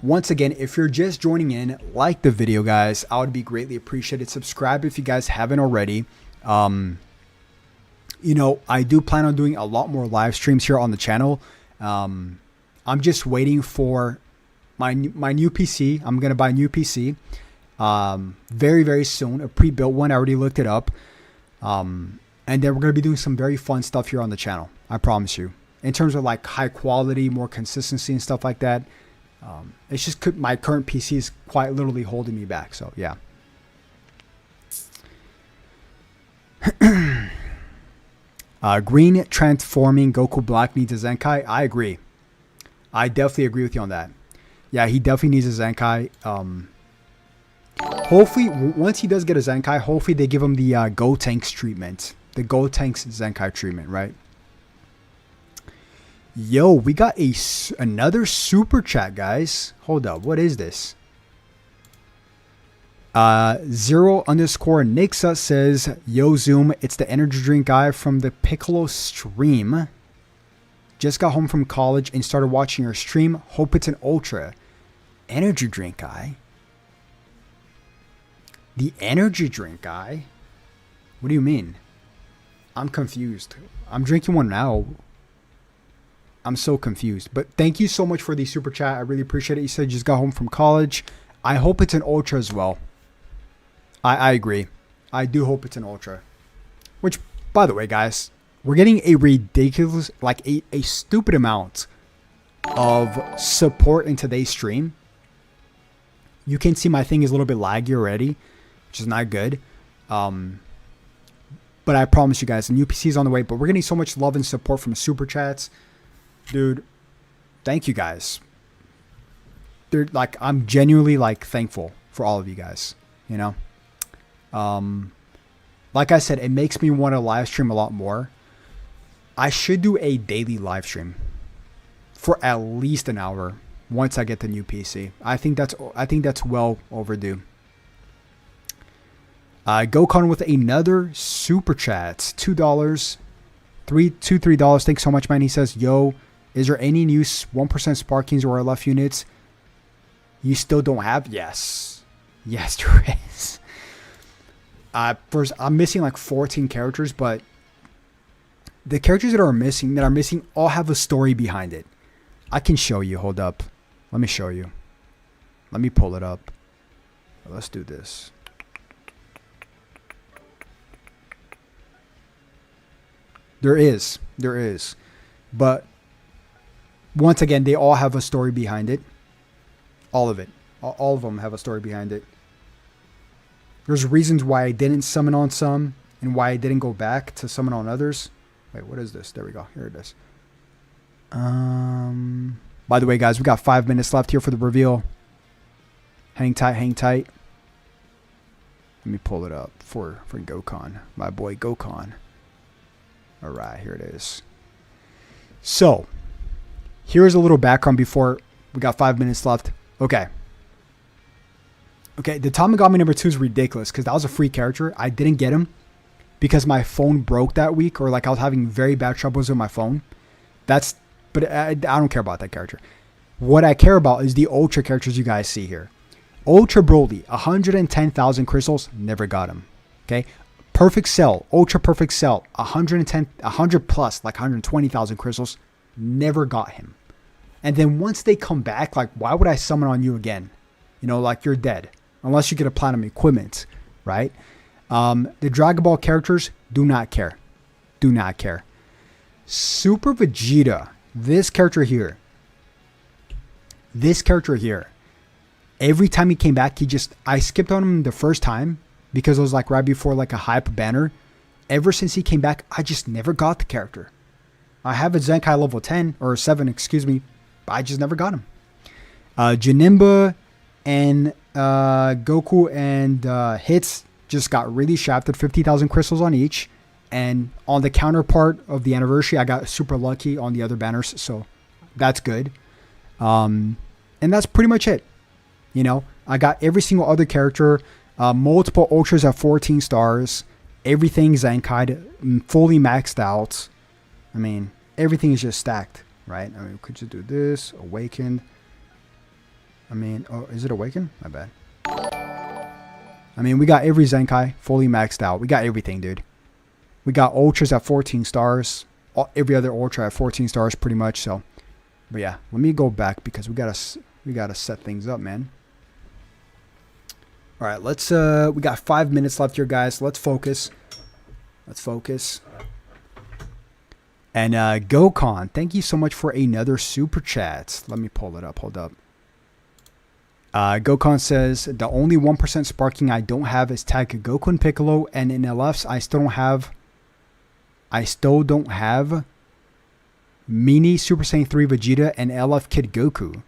Once again, if you're just joining in, like the video, guys. I would be greatly appreciated. Subscribe if you guys haven't already. You know, I do plan on doing a lot more live streams here on the channel. I'm just waiting for my new PC. I'm going to buy a new PC very, very soon. A pre-built one. I already looked it up. And then we're going to be doing some very fun stuff here on the channel. I promise you. In terms of like high quality, more consistency and stuff like that. It's just my current PC is quite literally holding me back. So, yeah. Green transforming Goku Black needs a Zenkai. I agree. I definitely agree with you on that. Yeah, he definitely needs a Zenkai. Hopefully, once he does get a Zenkai, hopefully they give him the Gotenks treatment. The Gotenks Zenkai treatment, right? Yo, we got another super chat, guys. Hold up. What is this? 0_Nixa says, yo, Zoom, it's the energy drink guy from the Piccolo stream. Just got home from college and started watching your stream. Hope it's an ultra. Energy drink guy? The energy drink guy? What do you mean? I'm confused. I'm drinking one now. I'm so confused. But thank you so much for the super chat. I really appreciate it. You said you just got home from college. I hope it's an ultra as well. I agree. I do hope it's an ultra. Which, by the way, guys, we're getting a ridiculous, like a stupid amount of support in today's stream. You can see my thing is a little bit laggy already, which is not good. But I promise you guys, the new PC is on the way. But we're getting so much love and support from super chats. Dude, thank you guys. I'm genuinely like thankful for all of you guys, you know. Like I said, it makes me want to live stream a lot more. I should do a daily live stream for at least an hour once I get the new PC. I think that's well overdue. Gokon with another super chat, $2, $3. Thanks so much, man. He says, yo, is there any new 1% Sparkings or LF units you still don't have? Yes, there is. First, I'm missing like 14 characters, but the characters that are missing all have a story behind it. I can show you. Hold up. Let me show you. Let me pull it up. Let's do this. There is. There is. But once again, they all have a story behind it. All of it. All of them have a story behind it. There's reasons why I didn't summon on some and why I didn't go back to summon on others. Wait, what is this? There we go. Here it is. By the way, guys, we got 5 minutes left here for the reveal. Hang tight, hang tight. Let me pull it up for Gokon. My boy Gokon. All right, here it is. So, here's a little background before we got 5 minutes left. Okay. Okay, the Tamagami number 2 is ridiculous because that was a free character. I didn't get him because my phone broke that week, or like I was having very bad troubles with my phone. But I don't care about that character. What I care about is the Ultra characters you guys see here. Ultra Broly, 110,000 crystals, never got him. Okay, Perfect Cell, Ultra Perfect Cell, 100 plus, like 120,000 crystals, never got him. And then once they come back, like, why would I summon on you again? You know, like, you're dead. Unless you get a platinum equipment, right? The Dragon Ball characters, do not care. Do not care. Super Vegeta, this character here. Every time he came back, I skipped on him the first time because it was like right before like a hype banner. Ever since he came back, I just never got the character. I have a Zenkai level 10 or 7, excuse me, but I just never got him. Janemba and Goku and Hits just got really shafted, 50,000 crystals on each. And on the counterpart of the anniversary, I got super lucky on the other banners, so that's good. And that's pretty much it. You know, I got every single other character, multiple ultras at 14 stars, everything Zenkai, fully maxed out. I mean, everything is just stacked, right? I mean, we could just do this, Awakened. I mean, oh, is it Awakened? My bad. I mean, we got every Zenkai fully maxed out. We got everything, dude. We got ultras at 14 stars. Every other ultra at 14 stars, pretty much. So, but yeah, let me go back because we gotta set things up, man. All right, let's. We got 5 minutes left here, guys. Let's focus. Let's focus. And Gokon, thank you so much for another super chat. Let me pull it up. Hold up. Gokon says the only 1% sparking I don't have is tag Goku and Piccolo, and in LFs I still don't have Mini Super Saiyan 3 Vegeta and LF Kid Goku.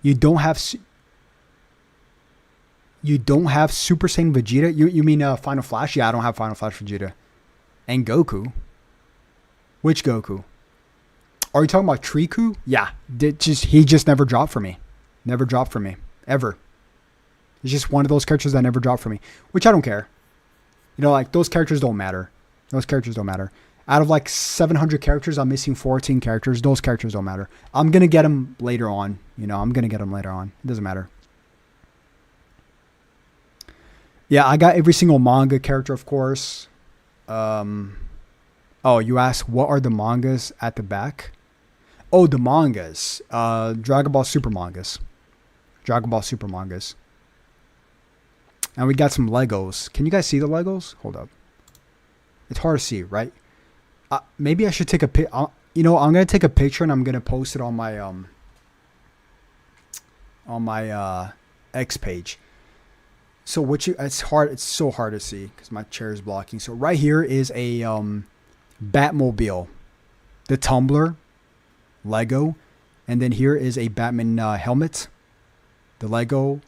You don't have Super Saiyan Vegeta? You mean Final Flash? Yeah, I don't have Final Flash Vegeta. And Goku? Which Goku? Are you talking about Triku? Yeah, he just never dropped for me. Never dropped for me. Ever. It's just one of those characters that never dropped for me. Which I don't care. You know, like, those characters don't matter. Those characters don't matter. Out of like 700 characters, I'm missing 14 characters. Those characters don't matter. I'm going to get them later on. You know, I'm going to get them later on. It doesn't matter. Yeah, I got every single manga character, of course. Oh, you asked what are the mangas at the back? Oh, the mangas. Dragon Ball Super mangas. Dragon Ball Super mangas. And we got some Legos. Can you guys see the Legos? Hold up. It's hard to see, right? Maybe I should take a pic. You know, I'm gonna take a picture and I'm gonna post it on my X page. So it's hard. It's so hard to see because my chair is blocking. So right here is a Batmobile, the tumbler, Lego, and then here is a Batman helmet, the Lego,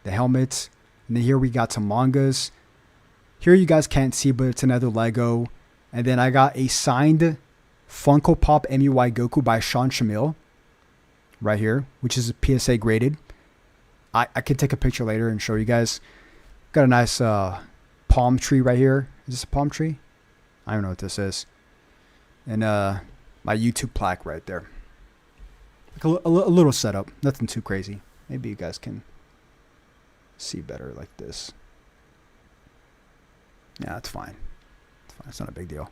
the helmet, and then here we got some mangas. Here you guys can't see, but it's another Lego. And then I got a signed Funko Pop MUI Goku by Sean Shamil right here, which is a PSA graded. I could take a picture later and show you guys. Got a nice palm tree right here. Is this a palm tree? I don't know what this is. And my YouTube plaque right there. Like a little setup. Nothing too crazy. Maybe you guys can see better like this. Yeah, it's fine. It's fine. It's not a big deal.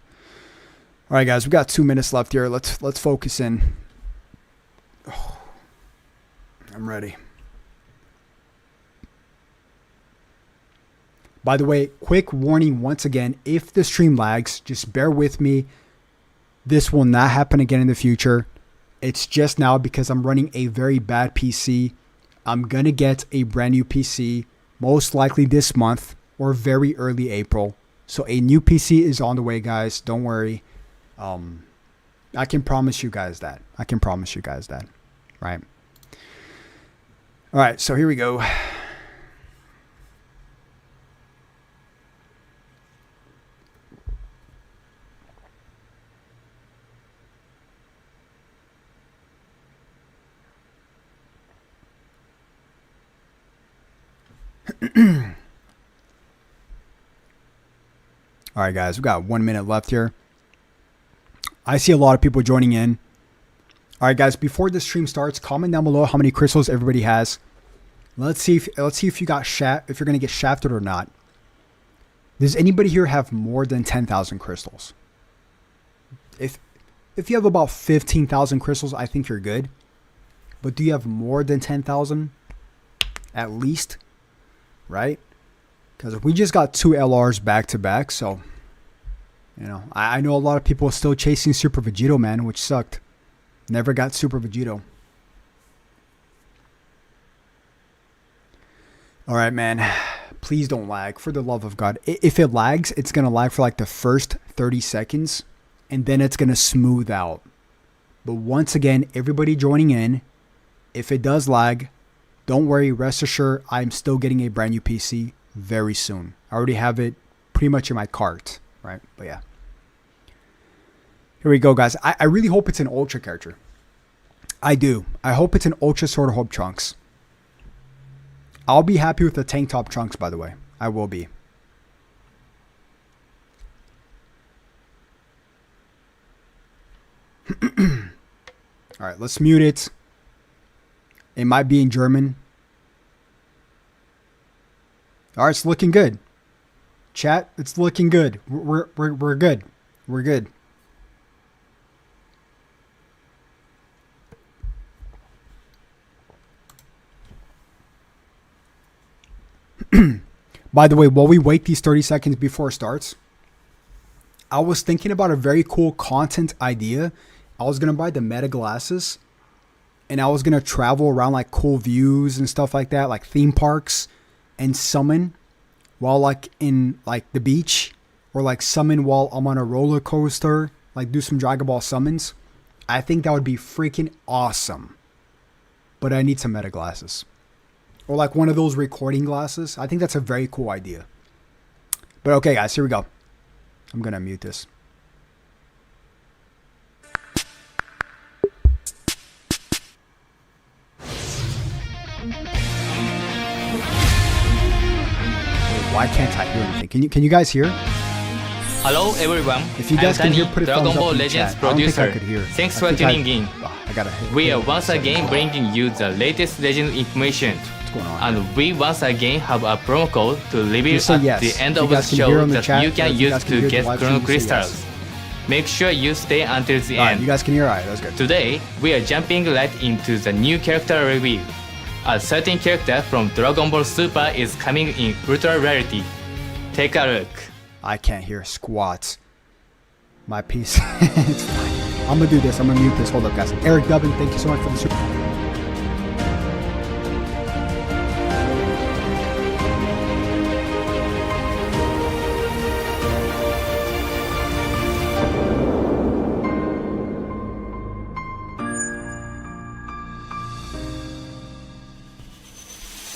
All right, guys, we got 2 minutes left here. Let's focus in. Oh, I'm ready. By the way, quick warning once again, if the stream lags, just bear with me. This will not happen again in the future. It's just now because I'm running a very bad PC. I'm going to get a brand new PC, most likely this month or very early April. So a new PC is on the way, guys. Don't worry. I can promise you guys that. Right? All right, so here we go. All right, guys, we got 1 minute left here. I see a lot of people joining in. All right, guys, before the stream starts, comment down below how many crystals everybody has. Let's see if you got if you're gonna get shafted or not. Does anybody here have more than 10,000 crystals? If you have about 15,000 crystals, I think you're good. But do you have more than 10,000? At least, right? Because we just got 2 LRs back to back, so you know, I know a lot of people are still chasing Super Vegito, man, which sucked. Never got Super Vegito. All right, man. Please don't lag, for the love of God. If it lags, it's going to lag for like the first 30 seconds, and then it's going to smooth out. But once again, everybody joining in, if it does lag, don't worry. Rest assured, I'm still getting a brand new PC very soon. I already have it pretty much in my cart, right? But yeah. Here we go, guys. I really hope it's an Ultra character. I do. I hope it's an Ultra Sword of Hope Trunks. I'll be happy with the tank top Trunks, by the way. I will be. All right, let's mute it. It might be in German. All right, it's looking good. Chat, it's looking good. We're good. We're good. By the way, while we wait these 30 seconds before it starts, I was thinking about a very cool content idea. I was going to buy the Meta glasses, and I was going to travel around like cool views and stuff like that, like theme parks, and summon while like in like the beach, or like summon while I'm on a roller coaster, like do some Dragon Ball summons. I think that would be freaking awesome. But I need some Meta glasses. Or like one of those recording glasses. I think that's a very cool idea. But okay, guys, here we go. I'm going to mute this. Why can't I hear anything? Can you guys hear? Hello everyone. If you guys can hear, put a Dragon thumbs up Ball in the Legends chat. I don't think I producer. could hear. Thanks for tuning in. We are once again bringing you the latest Legends information. What's going on? And we once again have a promo code to reveal Just say at yes. the end If of you the guys can hear show on the that chat, you or if can you use guys can hear to the get live chrono stream, just say crystals. yes. Make sure you stay until the Alright, end. you guys can hear? Alright, that's good. Today, we are jumping right into the new character review. A certain character from Dragon Ball Super is coming in Ultra Rarity. Take a look. I can't hear squats. My piece. It's fine. I'm gonna do this. I'm gonna mute this. Hold up, guys. Eric Dubbin, thank you so much for the super.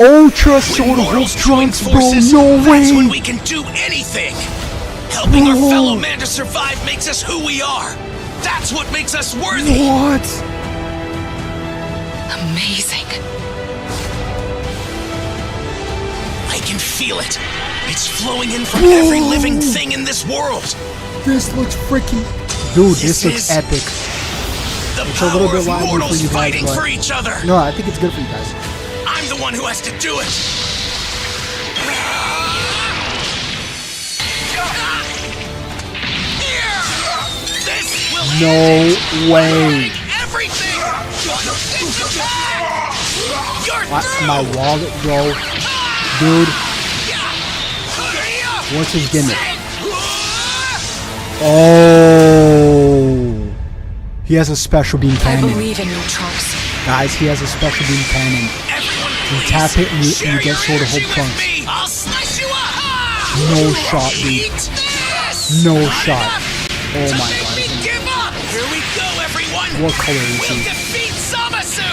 Ultra Sword of Hope Trunks, bro. No That's when way. we can do anything. Helping our fellow man to survive makes us who we are. That's what makes us worthy. What? Amazing. I can feel it. It's flowing in from every living thing in this world. This looks freaking. Dude, this looks is epic. The It's a little power bit of lively for mortals you guys, fighting but- for each other. No, I think it's good for you guys. I'm the one who has to do it. This will No end it. way. Everything. You're My through. wallet, bro. Dude, What's his gimmick? Oh, he has a special beam I cannon. believe in you, Trunks. Guys, he has a special beam cannon. Everyone, You please, tap it and you share get your sort of energy whole with Trunks. me. I'll slice you up. No shot, dude. Eat this. No Not shot. enough Oh to my make god. me give up. Here we go, everyone. What color is We'll he? defeat Zamasu.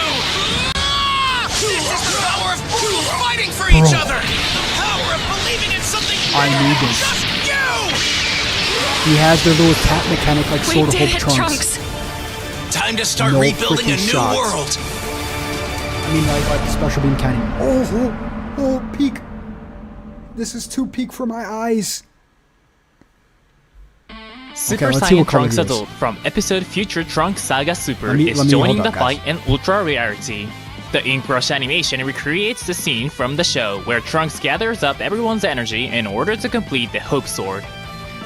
This is the power of mortals fighting for each Bro. other. The power of believing in something I bigger need than this. just you. He has their little cat mechanic like We sort of did Hulk it, Trunks. Trunks. Time to start No rebuilding a freaking new shots. world. I mean, like the special beam cannon. Oh, peak. This is too peak for my eyes. Super let's see Saiyan what color Trunks he is. Adult from episode Future Trunks Saga Super Let me is joining hold the up, fight guys. in Ultra Rarity. The ink brush animation recreates the scene from the show where Trunks gathers up everyone's energy in order to complete the Hope Sword.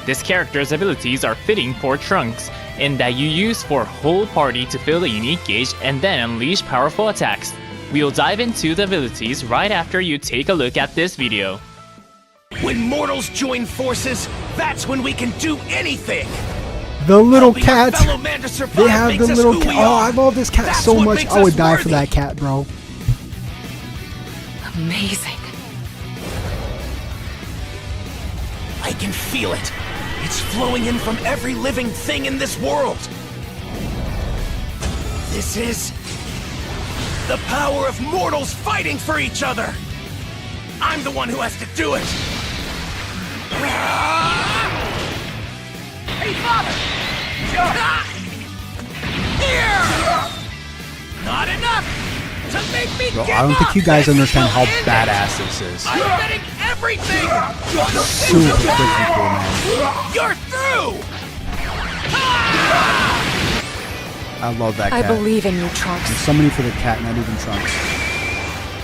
This character's abilities are fitting for Trunks in that you use for whole party to fill the unique gauge and then unleash powerful attacks. We'll dive into the abilities right after you take a look at this video. When mortals join forces, that's when we can do anything. The little Helping our cat. fellow man to survive They have makes the us little who cat. we Oh, are. I love this cat That's so what much. makes I would us die for worthy. that cat, bro. Amazing. I can feel it. It's flowing in from every living thing in this world. This is the power of mortals fighting for each other. I'm the one who has to do it. Hey, Father! Here! Not enough to make me Bro, give I don't think up. you guys This understand will how end it. badass this is. I'm betting everything. Super freaking cool, man. You're through. I love that I cat. believe in you, Trunks. There's so many for the cat, not even Trunks.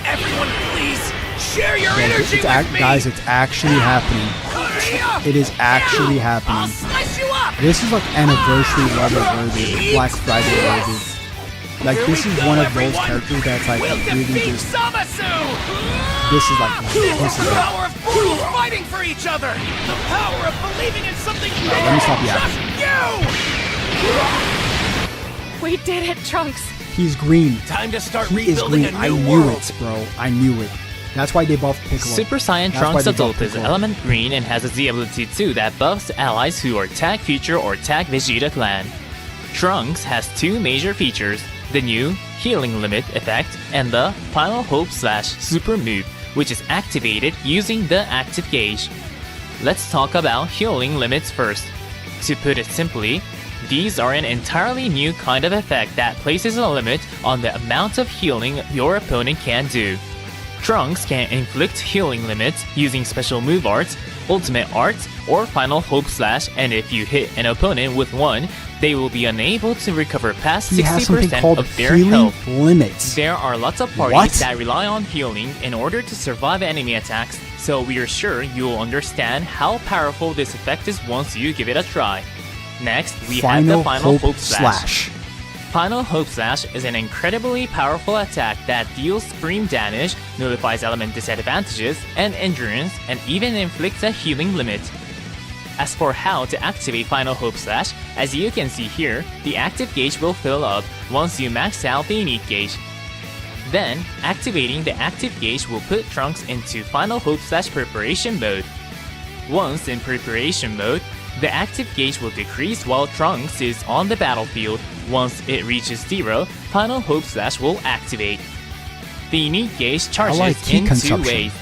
Everyone, please share your Bro, energy with me. guys, it's actually happening. It is actually I'll happening. slice you up. This is like anniversary level worthy, Black Friday worthy. Like Here this we is go, one of everyone. those characters that's like We'll really defeat just. Zamasu. This is like This this is is the like. power of mortals fighting for each other. The power of believing in something bigger let me stop than the just you. We did it, Trunks. He's green. Time to start He is rebuilding green. a I new knew world. it, bro. I knew it. That's why they buffed Piccolo. Super Saiyan That's why Trunks they buffed Adult is Piccolo. element green and has a Z ability too that buffs allies who are Tag Future or Tag Vegeta clan. Trunks has two major features, the new Healing Limit effect and the Final Hope / Super move, which is activated using the active gauge. Let's talk about healing limits first. To put it simply, these are an entirely new kind of effect that places a limit on the amount of healing your opponent can do. Trunks can inflict healing limits using special move arts, ultimate arts, or final hope / and if you hit an opponent with one, they will be unable to recover past He has something 60% called of their healing health. limits. There are lots of parties What? that rely on healing in order to survive enemy attacks, so we are sure you will understand how powerful this effect is once you give it a try. Next, we have the Final Hope Slash. Final Hope Slash is an incredibly powerful attack that deals scream damage, nullifies element disadvantages and endurance, and even inflicts a healing limit. As for how to activate Final Hope Slash, as you can see here, the active gauge will fill up once you max out the unique gauge. Then, activating the active gauge will put Trunks into Final Hope Slash preparation mode. Once in preparation mode, the active gauge will decrease while Trunks is on the battlefield. Once it reaches 0, Final Hope Slash will activate. The unique gauge charges Ally key in two consumption. ways.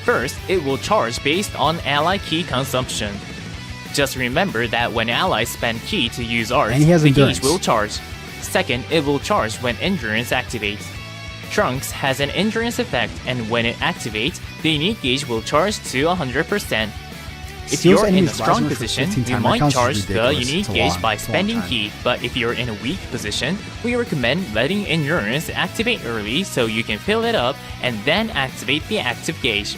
First, it will charge based on ally key consumption. Just remember that when allies spend key to use arts, And he has the endurance. gauge will charge. Second, it will charge when endurance activates. Trunks has an endurance effect, and when it activates, the unique gauge will charge to 100%. If Steals you're in a enemies strong rising for position, 15 you times. That might counts as charge the ridiculous. unique It's a gauge lot. by It's a long spending time. key, but if you're in a weak position, we recommend letting endurance activate early so you can fill it up and then activate the active gauge.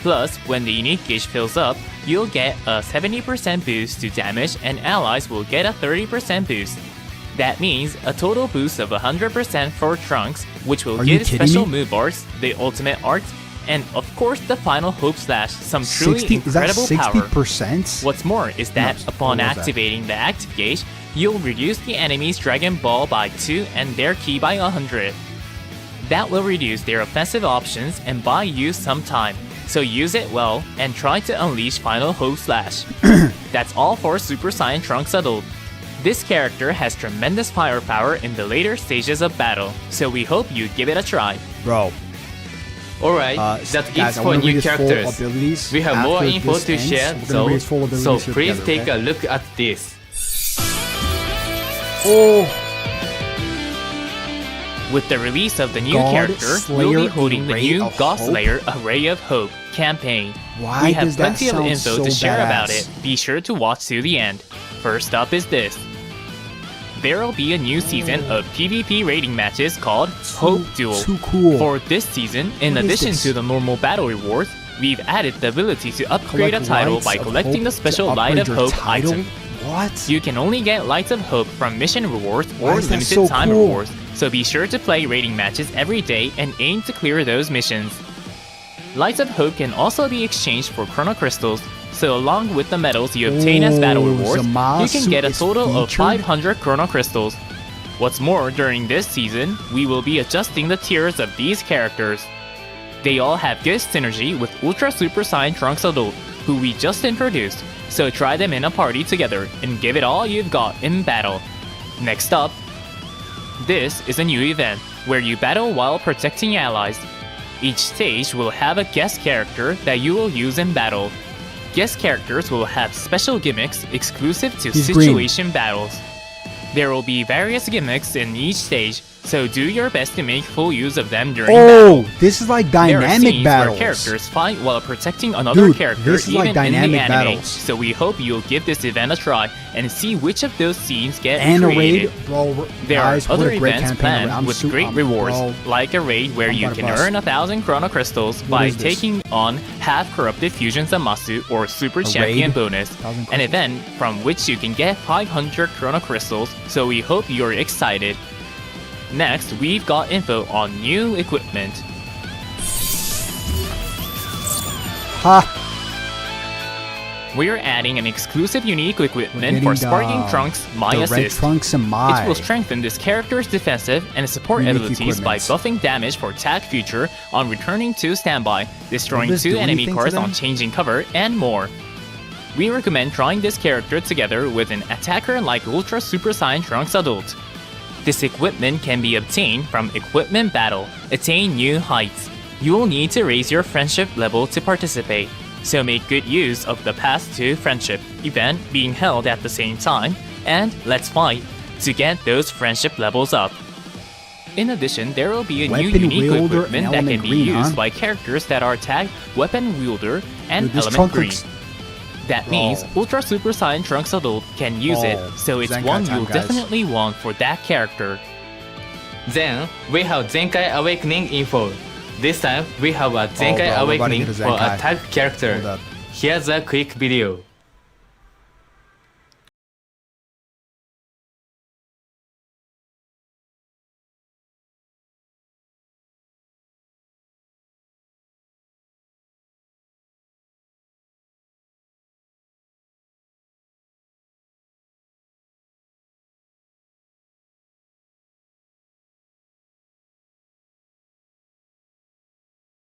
Plus, when the unique gauge fills up, you'll get a 70% boost to damage and allies will get a 30% boost. That means a total boost of 100% for Trunks, which will Are you give kidding special me? move arts, the ultimate arts, and of course the final Hope Slash, some truly 60, is that incredible power. 60%? What's more is that No, upon what was that? activating the active gauge, you'll reduce the enemy's Dragon Ball by 2 and their Ki by 100. That will reduce their offensive options and buy you some time, so use it well and try to unleash Final Hope Slash. That's all for Super Saiyan Trunks Adult. This character has tremendous firepower in the later stages of battle, so we hope you give it a try. Bro. Alright, Guys, that's I it for wanna read new his full characters. abilities We have more after info this to ends. share, We're gonna read his full so abilities please together, take okay? a look at this. Oh, With the release of the new God character, Slayer we'll be holding the Array new of God Hope? Slayer Array of Hope campaign. Why We have does that plenty of sound info so to share about badass? it. Be sure to watch to the end. First up is this. There'll be a new season of PvP rating matches called Hope Duel. too cool. For this season, in What is addition this? to the normal battle rewards, we've added the ability to upgrade Collect a title Lights by of collecting Hope the special to Light upgrade of your Hope title? item. What? You can only get Lights of Hope from mission rewards Why or is that limited so time cool? rewards, so be sure to play rating matches every day and aim to clear those missions. Lights of Hope can also be exchanged for Chrono Crystals, so along with the medals you obtain as battle Oh, rewards, you Zamasu can get a is total of featured? 500 Chrono Crystals. What's more, during this season, we will be adjusting the tiers of these characters. They all have good synergy with Ultra Super Saiyan Trunks Adult, who we just introduced, so try them in a party together and give it all you've got in battle. Next up, this is a new event where you battle while protecting allies. Each stage will have a guest character that you will use in battle. Guest characters will have special gimmicks exclusive to He's green. situation battles. There will be various gimmicks in each stage, so do your best to make full use of them during battle. Oh, this is like There are dynamic scenes battles. where characters fight while protecting another Dude, character this is even like in the dynamic anime, battles. so we hope you'll give this event a try and see which of those scenes get And a created. raid, bro. There Guys, are what other a great events campaign. planned I'm with great rewards, bro. like a raid where I'm you about to can bust. earn 1,000 Chrono Crystals by is this? taking on half-corrupted Fusion Zamasu or Super Champion raid? bonus, 1,000 an crystals? event from which you can get 500 Chrono Crystals, so we hope you're excited. Next, we've got info on new equipment. Ha! We're adding an exclusive unique equipment Getting for Sparking the- Trunks My the red Assist. Trunks and my. It will strengthen this character's defensive and support Unique abilities by equipment. buffing damage for Tag Future on returning to standby, destroying Will this 2 do enemy anything to cars them? on changing cover, and more. We recommend trying this character together with an attacker like Ultra Super Saiyan Trunks Adult. This equipment can be obtained from Equipment Battle. Attain new heights. You will need to raise your friendship level to participate, so make good use of the Path to Friendship event being held at the same time, and let's fight to get those friendship levels up. In addition, there will be a new Weapon unique wielder equipment and that can element be green, used huh? by characters that are tagged Weapon Wielder and Dude, this Element trunk Green. looks- That means Bro. Ultra Super Saiyan Trunks Adult can use it, Oh, so it's Zenkai one time, you'll guys. definitely want for that character. Then we have Zenkai Awakening info. This time we have a Zenkai bro, we're about to Awakening get a for a Zenkai. tag character. Hold up. Here's a quick video.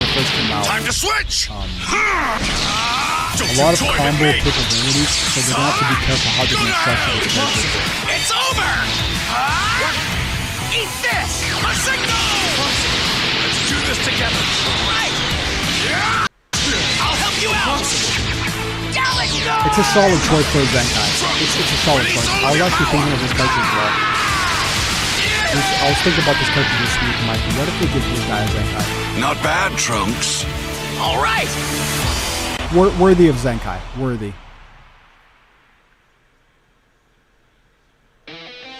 First came out. Time to switch! A lot of combo capabilities, so they're gonna have to be careful how they're gonna structure this character. It's over! Eat this! A signal! Let's do this together! Right! I'll help you out! Galaxy! It's a solid choice for Zenkai. It's a solid choice. I was actually thinking of this character as well. I was thinking about this character this week, Mike. What if they give this guy a Zenkai? Not bad, Trunks. All right! Worthy of Zenkai. Worthy.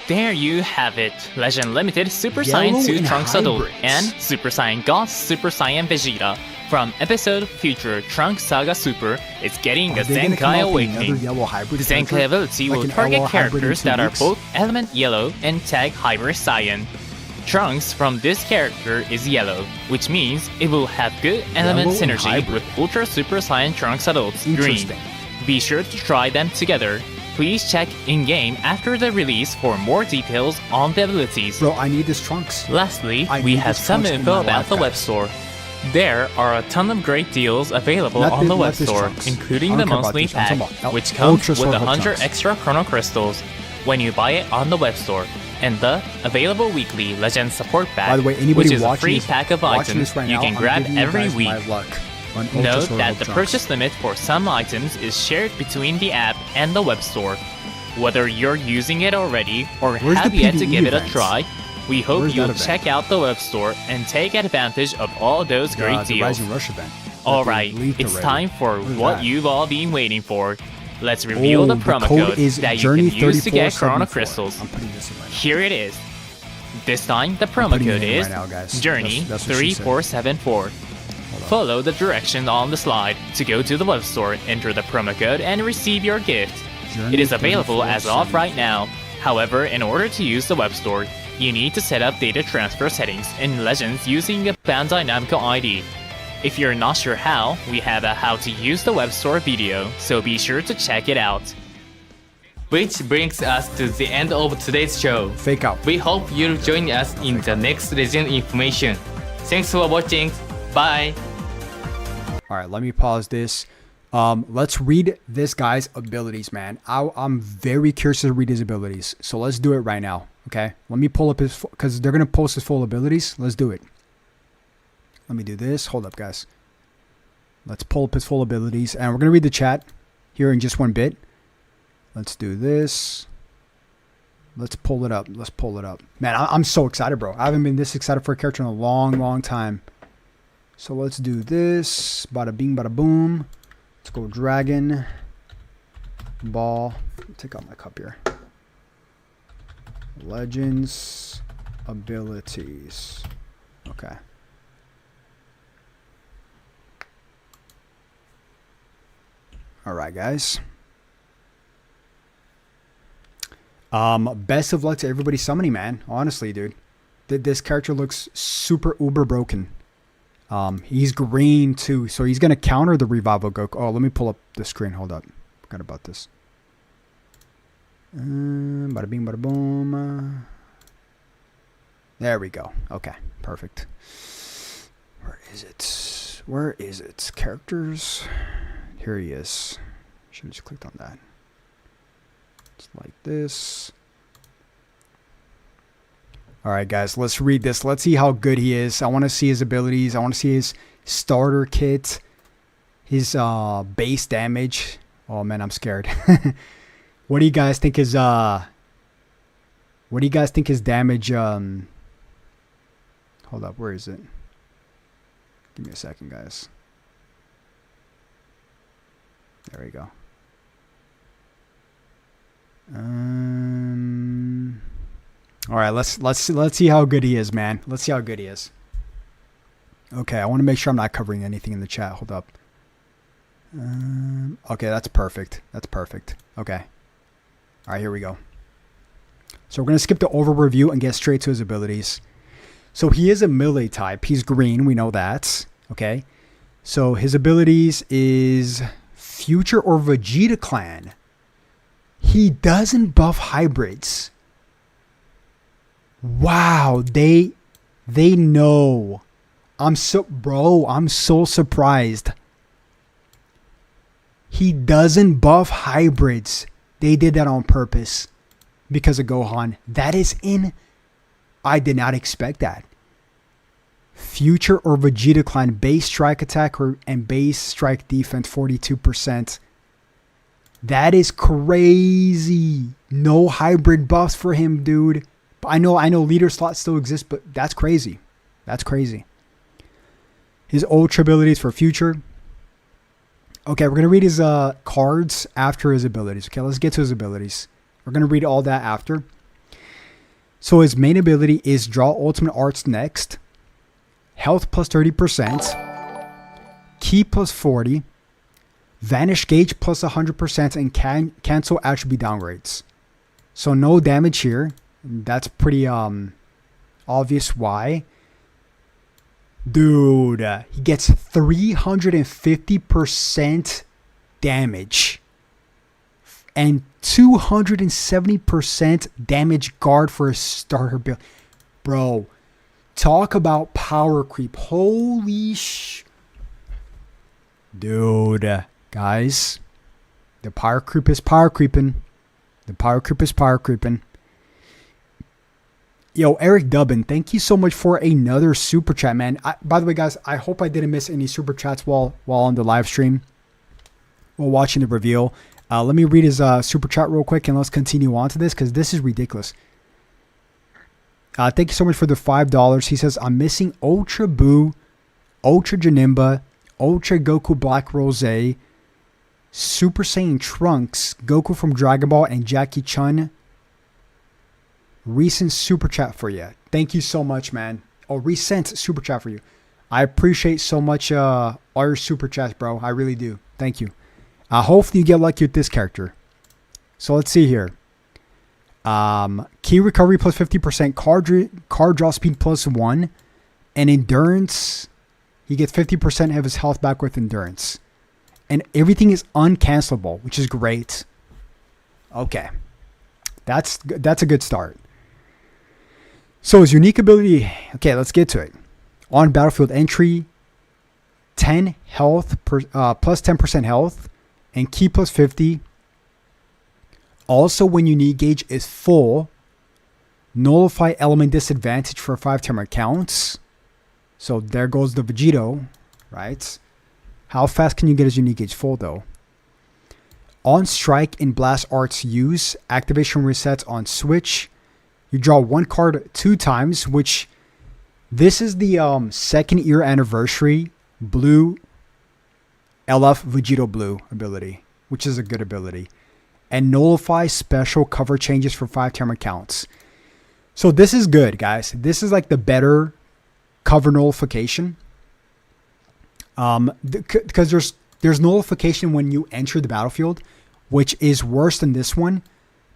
There you have it. Legend Limited Super Yellow Saiyan 2 and Trunks Adult hybrids. and Super Saiyan God Super Saiyan Vegeta from episode Future Trunks Saga Super is getting a Are they gonna come Zenkai out with another Awakening. yellow hybrid The Zenkai character? ability Like will an target yellow hybrid in characters 2 that are weeks? both Element Yellow and Tag Hybrid Saiyan. Trunks from this character is yellow, which means it will have good element Yellow and synergy hybrid. with Ultra Super Saiyan Trunks Adults Green. Interesting. Be sure to try them together. Please check in-game after the release for more details on the abilities. Bro, I need this Trunks. Lastly, I we need have this some Trunks in info my about life, the web guys. store. There are a ton of great deals available Not on the- the web not this store, Trunks. including I the don't care about monthly this. I'm pack, talking about which comes Ultra with Sword 100 Trunks. extra Chrono Crystals when you buy it on the web store, and the available weekly Legend Support Pack, By the way, anybody which is a watching free this, pack of watching items this right you now, can I'm grab giving you every guys week. my luck on Ultra Note Sword that the Trunks. purchase limit for some items is shared between the app and the web store. Whether you're using it already or Where's have the yet to PvE give it a events? try, we hope Where's that you'll event? check out the web store and take advantage of all those great the deals. Rising Rush event. Alright, Leaked it's already. time for What is what that? you've all been waiting for. Let's reveal the the promo code code is that you Journey can use to get 3474. Chrono Crystals. I'm putting this in right now. Here it is. This time, the promo putting it code in is right now, guys. Journey That's what she said. 3474. Follow the directions on the slide to go to the web store, enter the promo code, and receive your gift. Journey It is available as of 3474. right now. However, in order to use the web store, you need to set up data transfer settings in Legends using a Bandai Namco ID. If you're not sure how, we have a how to use the web store video, so be sure to check it out. Which brings us to the end of today's show. Fake out. We hope you'll join us in the next Legend information. Thanks for watching. Bye. All right, let me pause this. Let's read this guy's abilities, man. I'm very curious to read his abilities. So let's do it right now, okay? Let me pull up his, because they're going to post his full abilities. Let's do it. Let me do this. Hold up, guys. Let's pull up his full abilities. And we're going to read the chat here in just one bit. Let's do this. Let's pull it up. Let's pull it up. Man, I'm so excited, bro. I haven't been this excited for a character in a long, long time. So let's do this. Bada bing, bada boom. Let's go Dragon Ball. Take out my cup here. Legends abilities. Okay. All right, guys. Best of luck to everybody summoning, man. Honestly, dude. This character looks super uber broken. He's green too, so he's gonna counter the revival Goku. Oh, let me pull up the screen. Hold up. Forgot about this. Bada bing, bada boom. There we go. Okay, perfect. Where is it? Where is it? Characters. Here he is. Should have just clicked on that. Just like this. All right, guys, let's read this. Let's see how good he is. I want to see his abilities. I want to see his starter kit, his base damage. Oh man, I'm scared. What do you guys think his damage? Hold up, where is it? Give me a second, guys. There we go. All right, let's see how good he is, man. Let's see how good he is. Okay, I want to make sure I'm not covering anything in the chat. Hold up. Okay, that's perfect. That's perfect. Okay. All right, here we go. So we're going to skip the overview and get straight to his abilities. So he is a melee type. He's green. We know that. Okay. So his abilities is Future or Vegeta Clan. He doesn't buff hybrids. Wow, they know. I'm so surprised. He doesn't buff hybrids. They did that on purpose because of Gohan. That is I did not expect that. Future or Vegeta Clan base strike attack and base strike defense 42%. That is crazy. No hybrid buffs for him, dude. I know leader slots still exist, but that's crazy. That's crazy. His ultra abilities for Future. Okay, we're going to read his cards after his abilities. Okay, let's get to his abilities. We're going to read all that after. So his main ability is Draw Ultimate Arts next. Health plus 30%. Ki plus 40. Vanish Gauge plus 100% and cancel attribute downgrades. So no damage here. That's pretty awesome obvious why. Dude, he gets 350% damage and 270% damage guard for a starter build. Bro, talk about power creep. Holy dude, guys, the power creep is power creeping. The power creep is power creeping. Yo, Eric Dubbin, thank you so much for another super chat, man. By the way, guys, I hope I didn't miss any super chats while on the live stream, while watching the reveal. Let me read his super chat real quick, and let's continue on to this, because this is ridiculous. Thank you so much for the $5. He says, I'm missing Ultra Boo, Ultra Janemba, Ultra Goku Black Rose, Super Saiyan Trunks, Goku from Dragon Ball, and Jackie Chun. Recent super chat for you. Thank you so much, man. Oh, recent super chat for you. I appreciate so much all your super chats, bro. I really do. Thank you. Hopefully you get lucky with this character. So let's see here. Key recovery plus 50%, card draw speed plus 1, and endurance. He gets 50% of his health back with endurance. And everything is uncancelable, which is great. Okay. That's a good start. So his unique ability, okay, let's get to it. On battlefield entry, 10 health, plus 10% health, and key plus 50. Also, when unique gauge is full, nullify element disadvantage for 5-timer counts. So there goes the Vegito, right? How fast can you get his unique gauge full though? On strike in blast arts use, activation resets on switch. You draw one card 2 times, which this is the second year anniversary blue LF Vegito Blue ability, which is a good ability. And nullify special cover changes for 5-timer counts. So this is good, guys. This is like the better cover nullification. Because there's nullification when you enter the battlefield, which is worse than this one,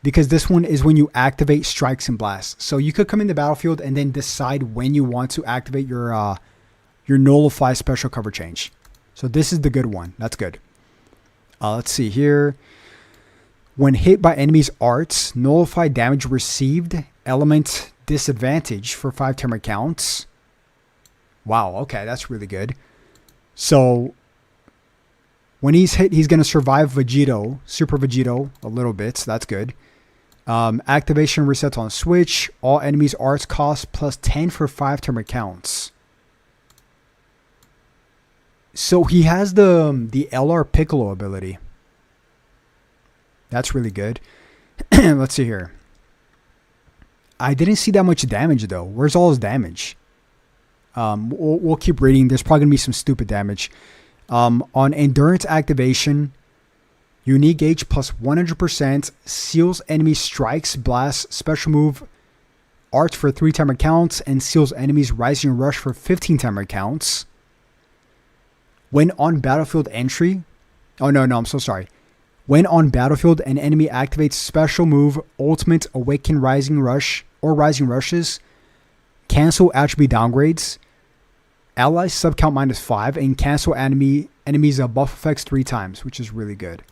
because this one is when you activate strikes and blasts. So you could come in the battlefield and then decide when you want to activate your nullify special cover change. So this is the good one. That's good. Let's see here. When hit by enemies' arts, nullify damage received, element disadvantage for 5-timer counts. Wow, okay, that's really good. So when he's hit, he's going to survive Vegito, Super Vegito, a little bit. So that's good. Activation resets on switch. All enemies' arts cost plus 10 for 5-timer counts. So he has the LR Piccolo ability. That's really good. Let's see here. I didn't see that much damage though. Where's all his damage? We'll keep reading. There's probably going to be some stupid damage. On endurance activation, unique gauge plus 100%, seals enemy strikes, blasts, special move, arts for 3-timer counts, and seals enemies rising rush for 15-timer counts. When on battlefield entry, oh no, I'm so sorry. When on battlefield, an enemy activates special move, ultimate, awaken rising rush, or rising rushes, cancel attribute downgrades, ally subcount -5, and cancel enemies buff effects 3 times, which is really good.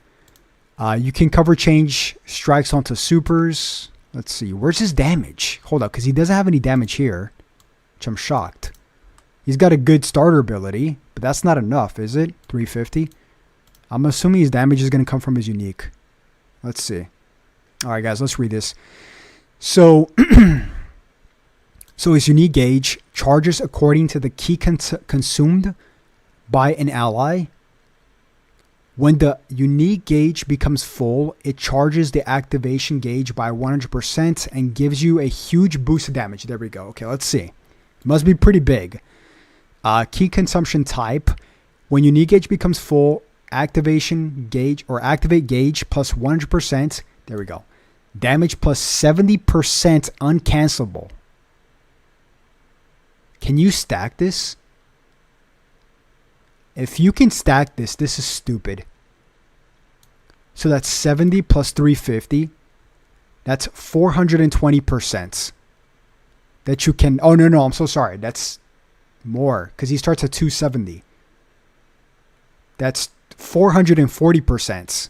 You can cover change strikes onto supers. Let's see, where's his damage? Hold up, because he doesn't have any damage here, which I'm shocked. He's got a good starter ability, but that's not enough, is it? 350. I'm assuming his damage is going to come from his unique. Let's see. All right, guys, let's read this. So, his unique gauge charges according to the key consumed by an ally. When the unique gauge becomes full, it charges the activation gauge by 100% and gives you a huge boost of damage. There we go. Okay, let's see. Must be pretty big. Key consumption type. When unique gauge becomes full, activation gauge or activate gauge plus 100%. There we go. Damage plus 70% uncancelable. Can you stack this? If you can stack this, this is stupid. So that's 70 plus 350. That's 420%. that you can... Oh, no, I'm so sorry. That's more, because he starts at 270. That's 440%.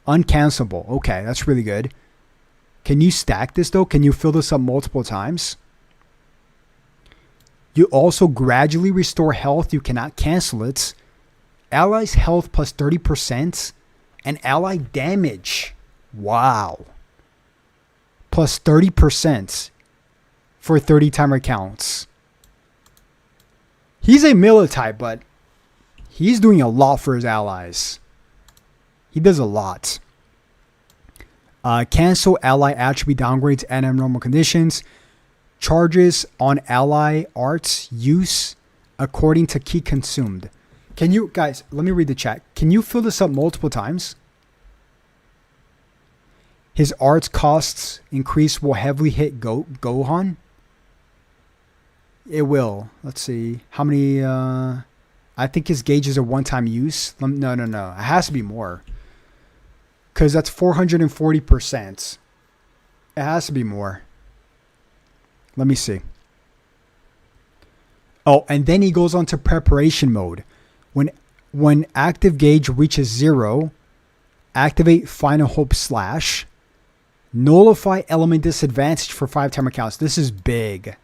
Uncancelable. Okay, that's really good. Can you stack this, though? Can you fill this up multiple times? You also gradually restore health. You cannot cancel it. Allies' health plus 30%. And ally damage. Wow. Plus 30% for 30 timer counts. He's a melee type, but he's doing a lot for his allies. He does a lot. Cancel ally attribute downgrades and abnormal conditions. Charges on ally arts use according to key consumed. Can you, guys, let me read the chat. Can you fill this up multiple times? His arts costs increase will heavily hit Gohan. It will. Let's see. How many? I think his gauges are one-time use. No. It has to be more. Because that's 440%. It has to be more. Let me see. Oh, and then he goes on to preparation mode. When active gauge reaches 0, activate Final Hope / nullify element disadvantage for 5 timer counts. This is big.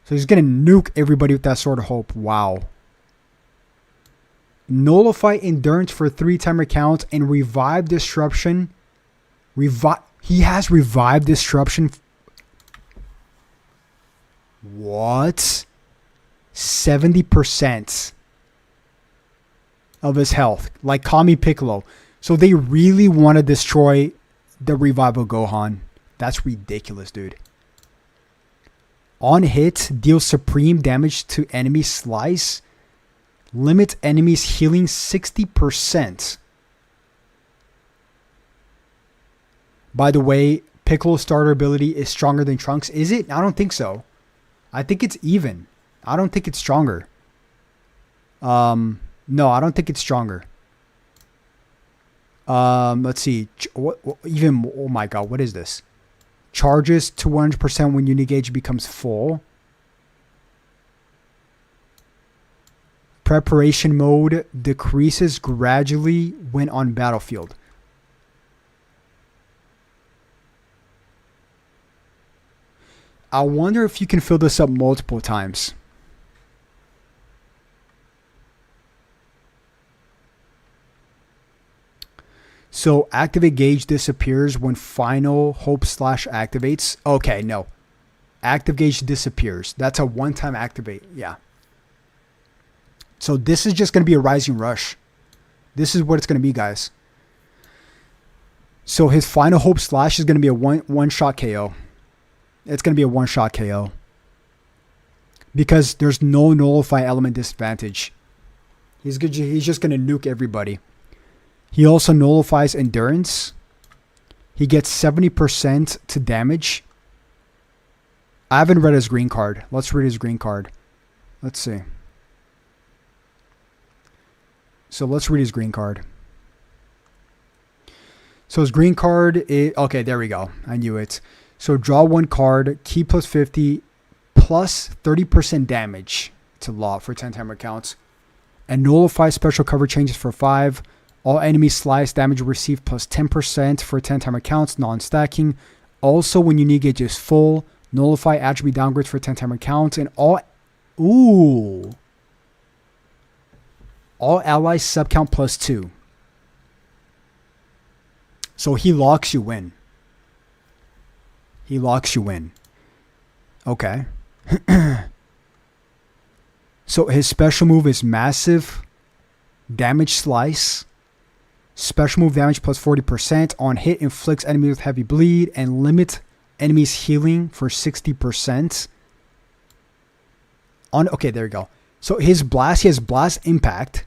So he's going to nuke everybody with that Sword of Hope. Wow. Nullify endurance for 3 timer counts and revive disruption. He has revive disruption. What? 70% of his health. Like Kami Piccolo. So they really want to destroy the revival Gohan. That's ridiculous, dude. On hit, deal supreme damage to enemy slice. Limit enemies healing 60%. By the way, Piccolo's starter ability is stronger than Trunks. Is it? I don't think so. I think it's even. I don't think it's stronger. No, I don't think it's stronger. Let's see. Oh my god, what is this? Charges to 100% when unit gauge becomes full. Preparation mode decreases gradually when on battlefield. I wonder if you can fill this up multiple times. So activate gauge disappears when Final Hope / activates. Okay, no. Active gauge disappears. That's a one-time activate. Yeah. So this is just going to be a Rising Rush. This is what it's going to be, guys. So his Final Hope / is going to be a one-shot KO. It's going to be a one-shot KO. Because there's no nullify element disadvantage. He's just going to nuke everybody. He also nullifies endurance. He gets 70% to damage. I haven't read his green card. Let's read his green card. Let's see. So let's read his green card. So his green card is... Okay, there we go. I knew it. So draw 1 card. Key plus 50 plus 30% damage. It's a lot for 10 timer counts. And nullify special cover changes for 5. All enemy slice damage received plus 10% for 10 timer counts, non-stacking. Also, when unit gauge is full, nullify attribute downgrades for 10 timer counts, and all allies subcount plus 2. So he locks you in. He locks you in. Okay. So his special move is massive damage slice. Special move damage plus 40%. On hit, inflicts enemies with heavy bleed and limit enemies healing for 60%. Okay, there we go. So his blast, he has blast impact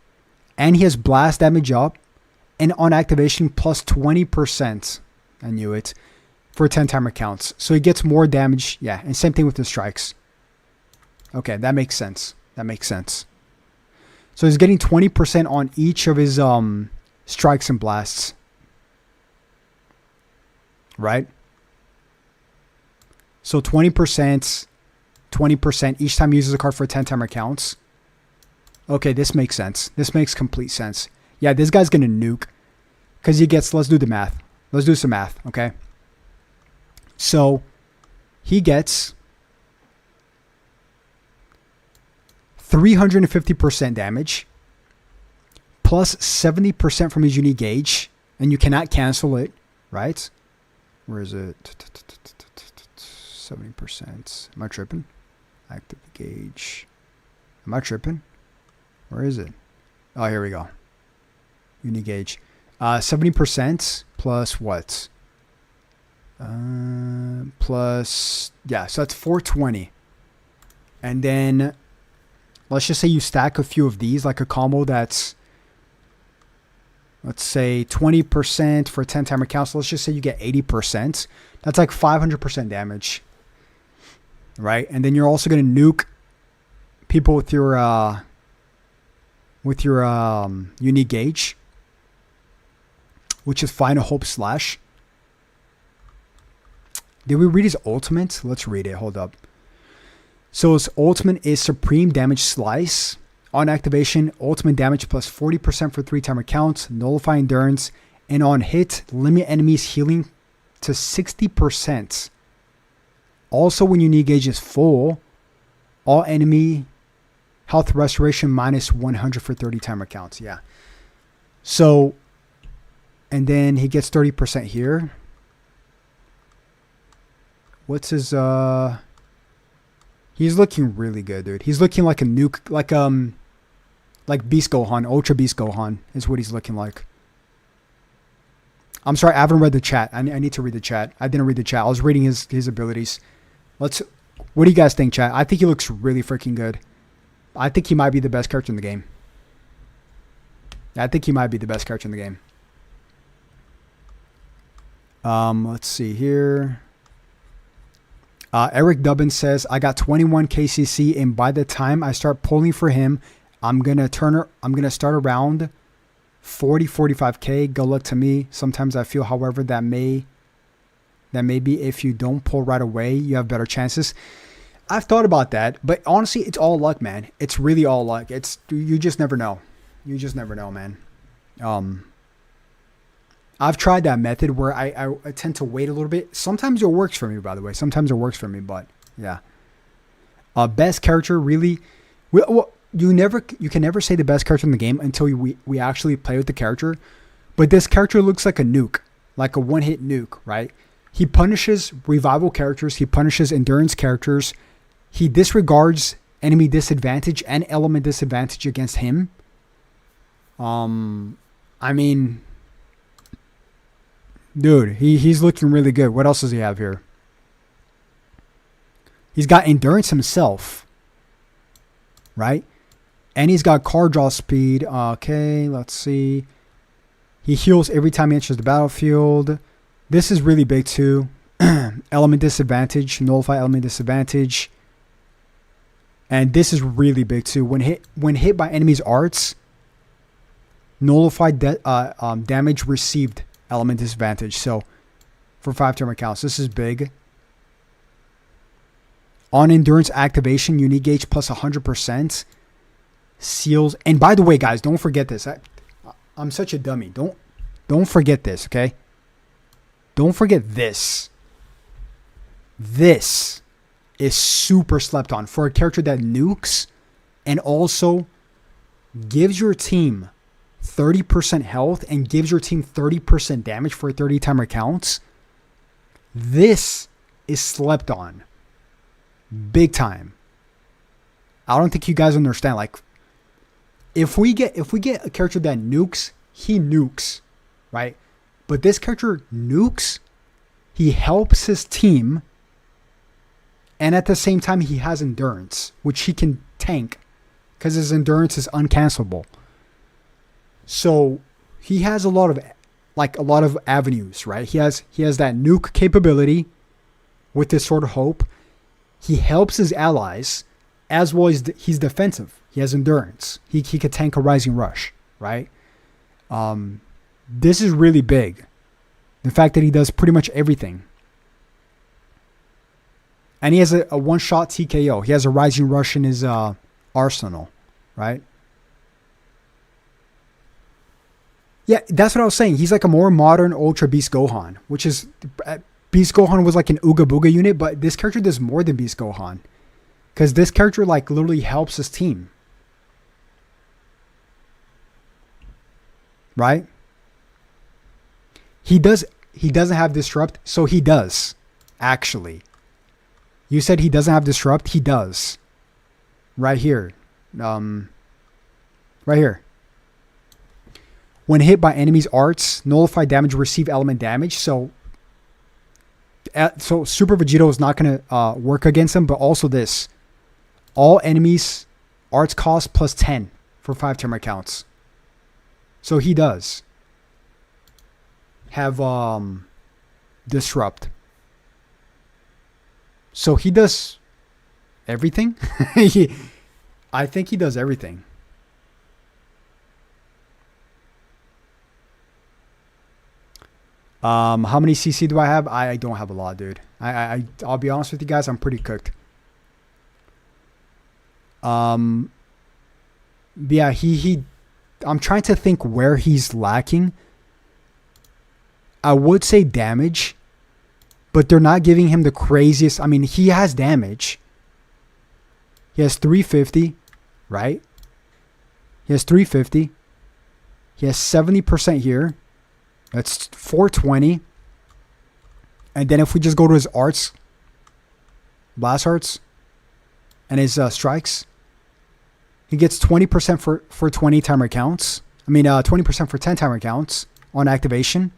and he has blast damage up, and on activation plus 20%. I knew it. For 10 timer counts. So he gets more damage. Yeah, and same thing with the strikes. Okay, that makes sense. That makes sense. So he's getting 20% on each of his strikes and blasts. Right? So 20%, 20% each time he uses a card for 10 timer counts. Okay, this makes sense. This makes complete sense. Yeah, this guy's going to nuke because he gets, let's do the math. Let's do some math, okay? So he gets 350% damage plus 70% from his unique gauge, and you cannot cancel it, right? Where is it? 70%. Am I tripping? Active gauge. Am I tripping? Where is it? Oh, here we go. Unique gauge. 70% plus what? Plus, yeah, so that's 420. And then let's just say you stack a few of these, like a combo that's, let's say 20% for 10 timer count. So let's just say you get 80%. That's like 500% damage, right? And then you're also going to nuke people with your unique gauge, which is Final Hope Slash. Did we read his ultimate? Let's read it. Hold up. So his ultimate is Supreme Damage Slice. On activation, ultimate damage plus 40% for 3 timer counts, nullify endurance, and on hit, limit enemies healing to 60%. Also, when unique gauge is full, all enemy health restoration minus 100 for 30 timer counts. Yeah. So, and then he gets 30% here. What's his, he's looking really good, dude. He's looking like a nuke, like Beast Gohan, Ultra Beast Gohan is what he's looking like. I'm sorry, I haven't read the chat. I need to read the chat. I didn't read the chat. I was reading his abilities. What do you guys think, chat? I think he looks really freaking good. I think he might be the best character in the game. I think he might be the best character in the game. Let's see here. Eric Dubbin says, I got 21 KCC, and by the time I start pulling for him, I'm gonna start around 45K. Good luck to me. Sometimes I feel, however, that maybe if you don't pull right away, you have better chances. I've thought about that, but honestly, it's all luck, man. It's really all luck. You just never know. You just never know, man. I've tried that method where I tend to wait a little bit. Sometimes it works for me, by the way. Sometimes it works for me, but yeah. Best character, really. You can never say the best character in the game until we actually play with the character. But this character looks like a nuke, like a one-hit nuke, right? He punishes revival characters. He punishes endurance characters. He disregards enemy disadvantage and element disadvantage against him. I mean, dude, he's looking really good. What else does he have here? He's got endurance himself, right? And he's got card draw speed. Okay, let's see. He heals every time he enters the battlefield. This is really big too. Element disadvantage, nullify element disadvantage. And this is really big too. When hit by enemies' arts, nullify damage received element disadvantage. So for 5 timer counts, this is big. On endurance activation, unique gauge plus 100%. Seals. And by the way, guys, don't forget this. I'm such a dummy. Don't forget this, okay? Don't forget this. This is super slept on for a character that nukes and also gives your team 30% health and gives your team 30% damage for 30 timer counts. This is slept on big time. I don't think you guys understand. Like, if we get a character that nukes, he nukes, right? But this character nukes, he helps his team, and at the same time he has endurance, which he can tank because his endurance is uncancelable. So he has a lot of avenues, right? He has that nuke capability with this sort of hope. He helps his allies, as well as he's defensive. He has endurance. He could tank a rising rush, right? This is really big. The fact that he does pretty much everything. And he has a one-shot TKO. He has a Rising Rush in his arsenal, right? Yeah, that's what I was saying. He's like a more modern Ultra Beast Gohan, which is... Beast Gohan was like an Ooga Booga unit, but this character does more than Beast Gohan. Because this character like literally helps his team. Right? He doesn't have Disrupt, so he does, actually. You said he doesn't have Disrupt, he does. Right here. Right here. When hit by enemies' arts, nullify damage, receive element damage. So Super Vegito is not going to work against him, but also this. All enemies' arts cost plus 10 for 5 timer counts. So he does have Disrupt. So he does everything. I think he does everything. How many CC do I have? I don't have a lot, dude. I'll be honest with you guys. I'm pretty cooked. Yeah, I'm trying to think where he's lacking. I would say damage, but they're not giving him the craziest. I mean, he has damage. He has 350, right? He has 350. He has 70% here. That's 420. And then if we just go to his arts, blast arts, and his strikes, he gets 20% for 20 timer counts. 20% for 10 timer counts on activation.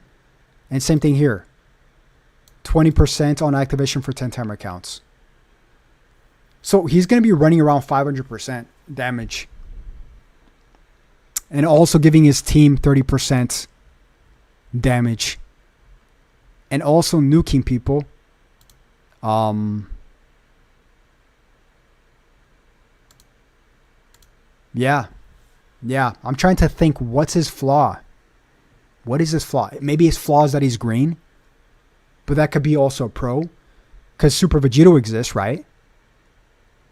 And same thing here. 20% on activation for 10 timer counts. So he's going to be running around 500% damage. And also giving his team 30% damage. And also nuking people. Yeah. I'm trying to think, what's his flaw? What is his flaw? Maybe his flaw is that he's green. But that could be also pro. Because Super Vegito exists, right?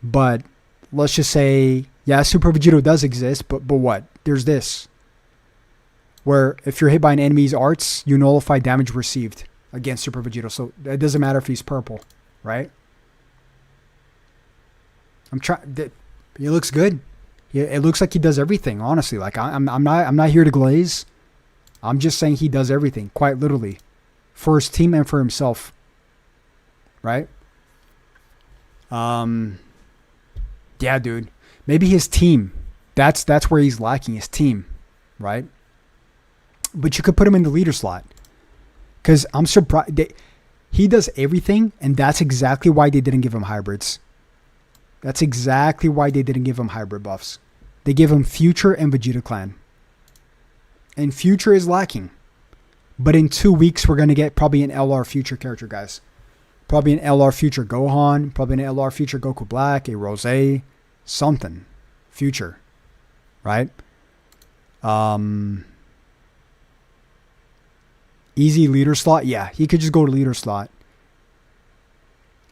But let's just say, yeah, Super Vegito does exist. But what? There's this. Where if you're hit by an enemy's arts, you nullify damage received against Super Vegito. So it doesn't matter if he's purple, right? I'm trying. He looks good. Yeah, it looks like he does everything. Honestly, like I'm not here to glaze. I'm just saying he does everything, quite literally, for his team and for himself. Right? Yeah, dude. Maybe his team. That's where he's lacking, his team, right? But you could put him in the leader slot. Because I'm surprised. He does everything, and that's exactly why they didn't give him hybrids. That's exactly why they didn't give him hybrid buffs. They give him Future and Vegeta Clan. And Future is lacking. But in 2 weeks, we're going to get probably an LR Future character, guys. Probably an LR Future Gohan. Probably an LR Future Goku Black. A Rosé. Something. Future. Right? Easy leader slot. Yeah, he could just go to leader slot.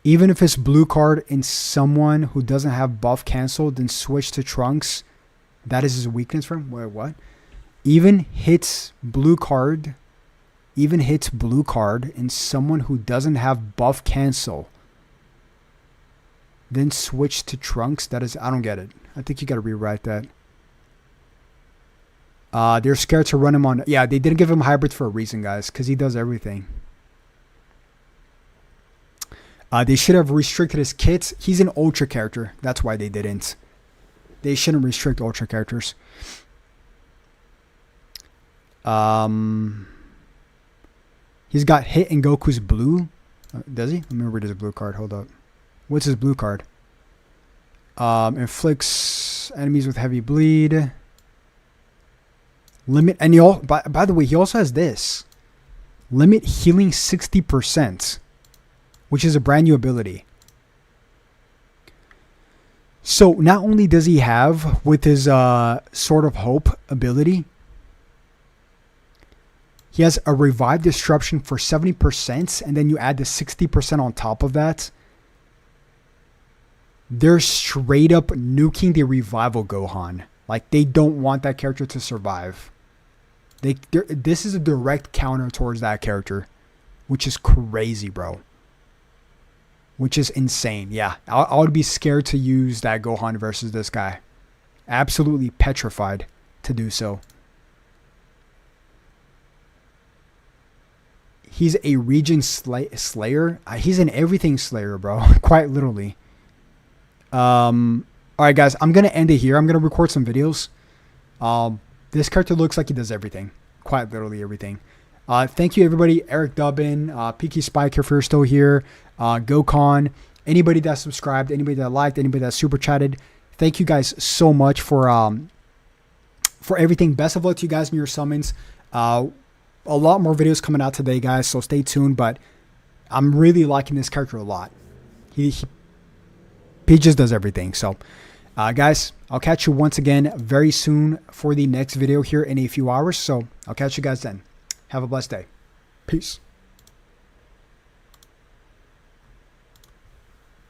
Even if it's blue card in someone who doesn't have buff canceled, then switch to Trunks. That is his weakness for him. Wait, what? Even hits blue card in someone who doesn't have buff cancel. Then switch to Trunks. That is, I don't get it. I think you got to rewrite that. They're scared to run him on. Yeah, they didn't give him hybrids for a reason, guys, because he does everything. They should have restricted his kits. He's an Ultra character. That's why they didn't. They shouldn't restrict Ultra characters. He's got hit in Goku's blue. Does he? Let me read his blue card. Hold up. What's his blue card? Inflicts enemies with heavy bleed. Limit. And by the way, he also has this. Limit healing 60%. Which is a brand new ability. So not only does he have with his Sword of Hope ability, he has a Revive Disruption for 70%, and then you add the 60% on top of that. they're straight up nuking the revival Gohan. Like, they don't want that character to survive. This is a direct counter towards that character, which is crazy, bro. Which is insane. Yeah, I would be scared to use that Gohan versus this guy. Absolutely petrified to do so. He's a region slayer. He's an everything slayer, bro. Quite literally. All right, guys. I'm gonna end it here. I'm gonna record some videos. This character looks like he does everything. Quite literally everything. Thank you, everybody. Eric Dubbin, Peaky Spike, if you're still here. Gokon, anybody that subscribed, anybody that liked, anybody that super chatted. Thank you guys so much for everything. Best of luck to you guys in your summons. A lot more videos coming out today, guys, so stay tuned. But I'm really liking this character a lot. He just does everything. So, guys, I'll catch you once again very soon for the next video here in a few hours. So I'll catch you guys then. Have a blessed day. Peace.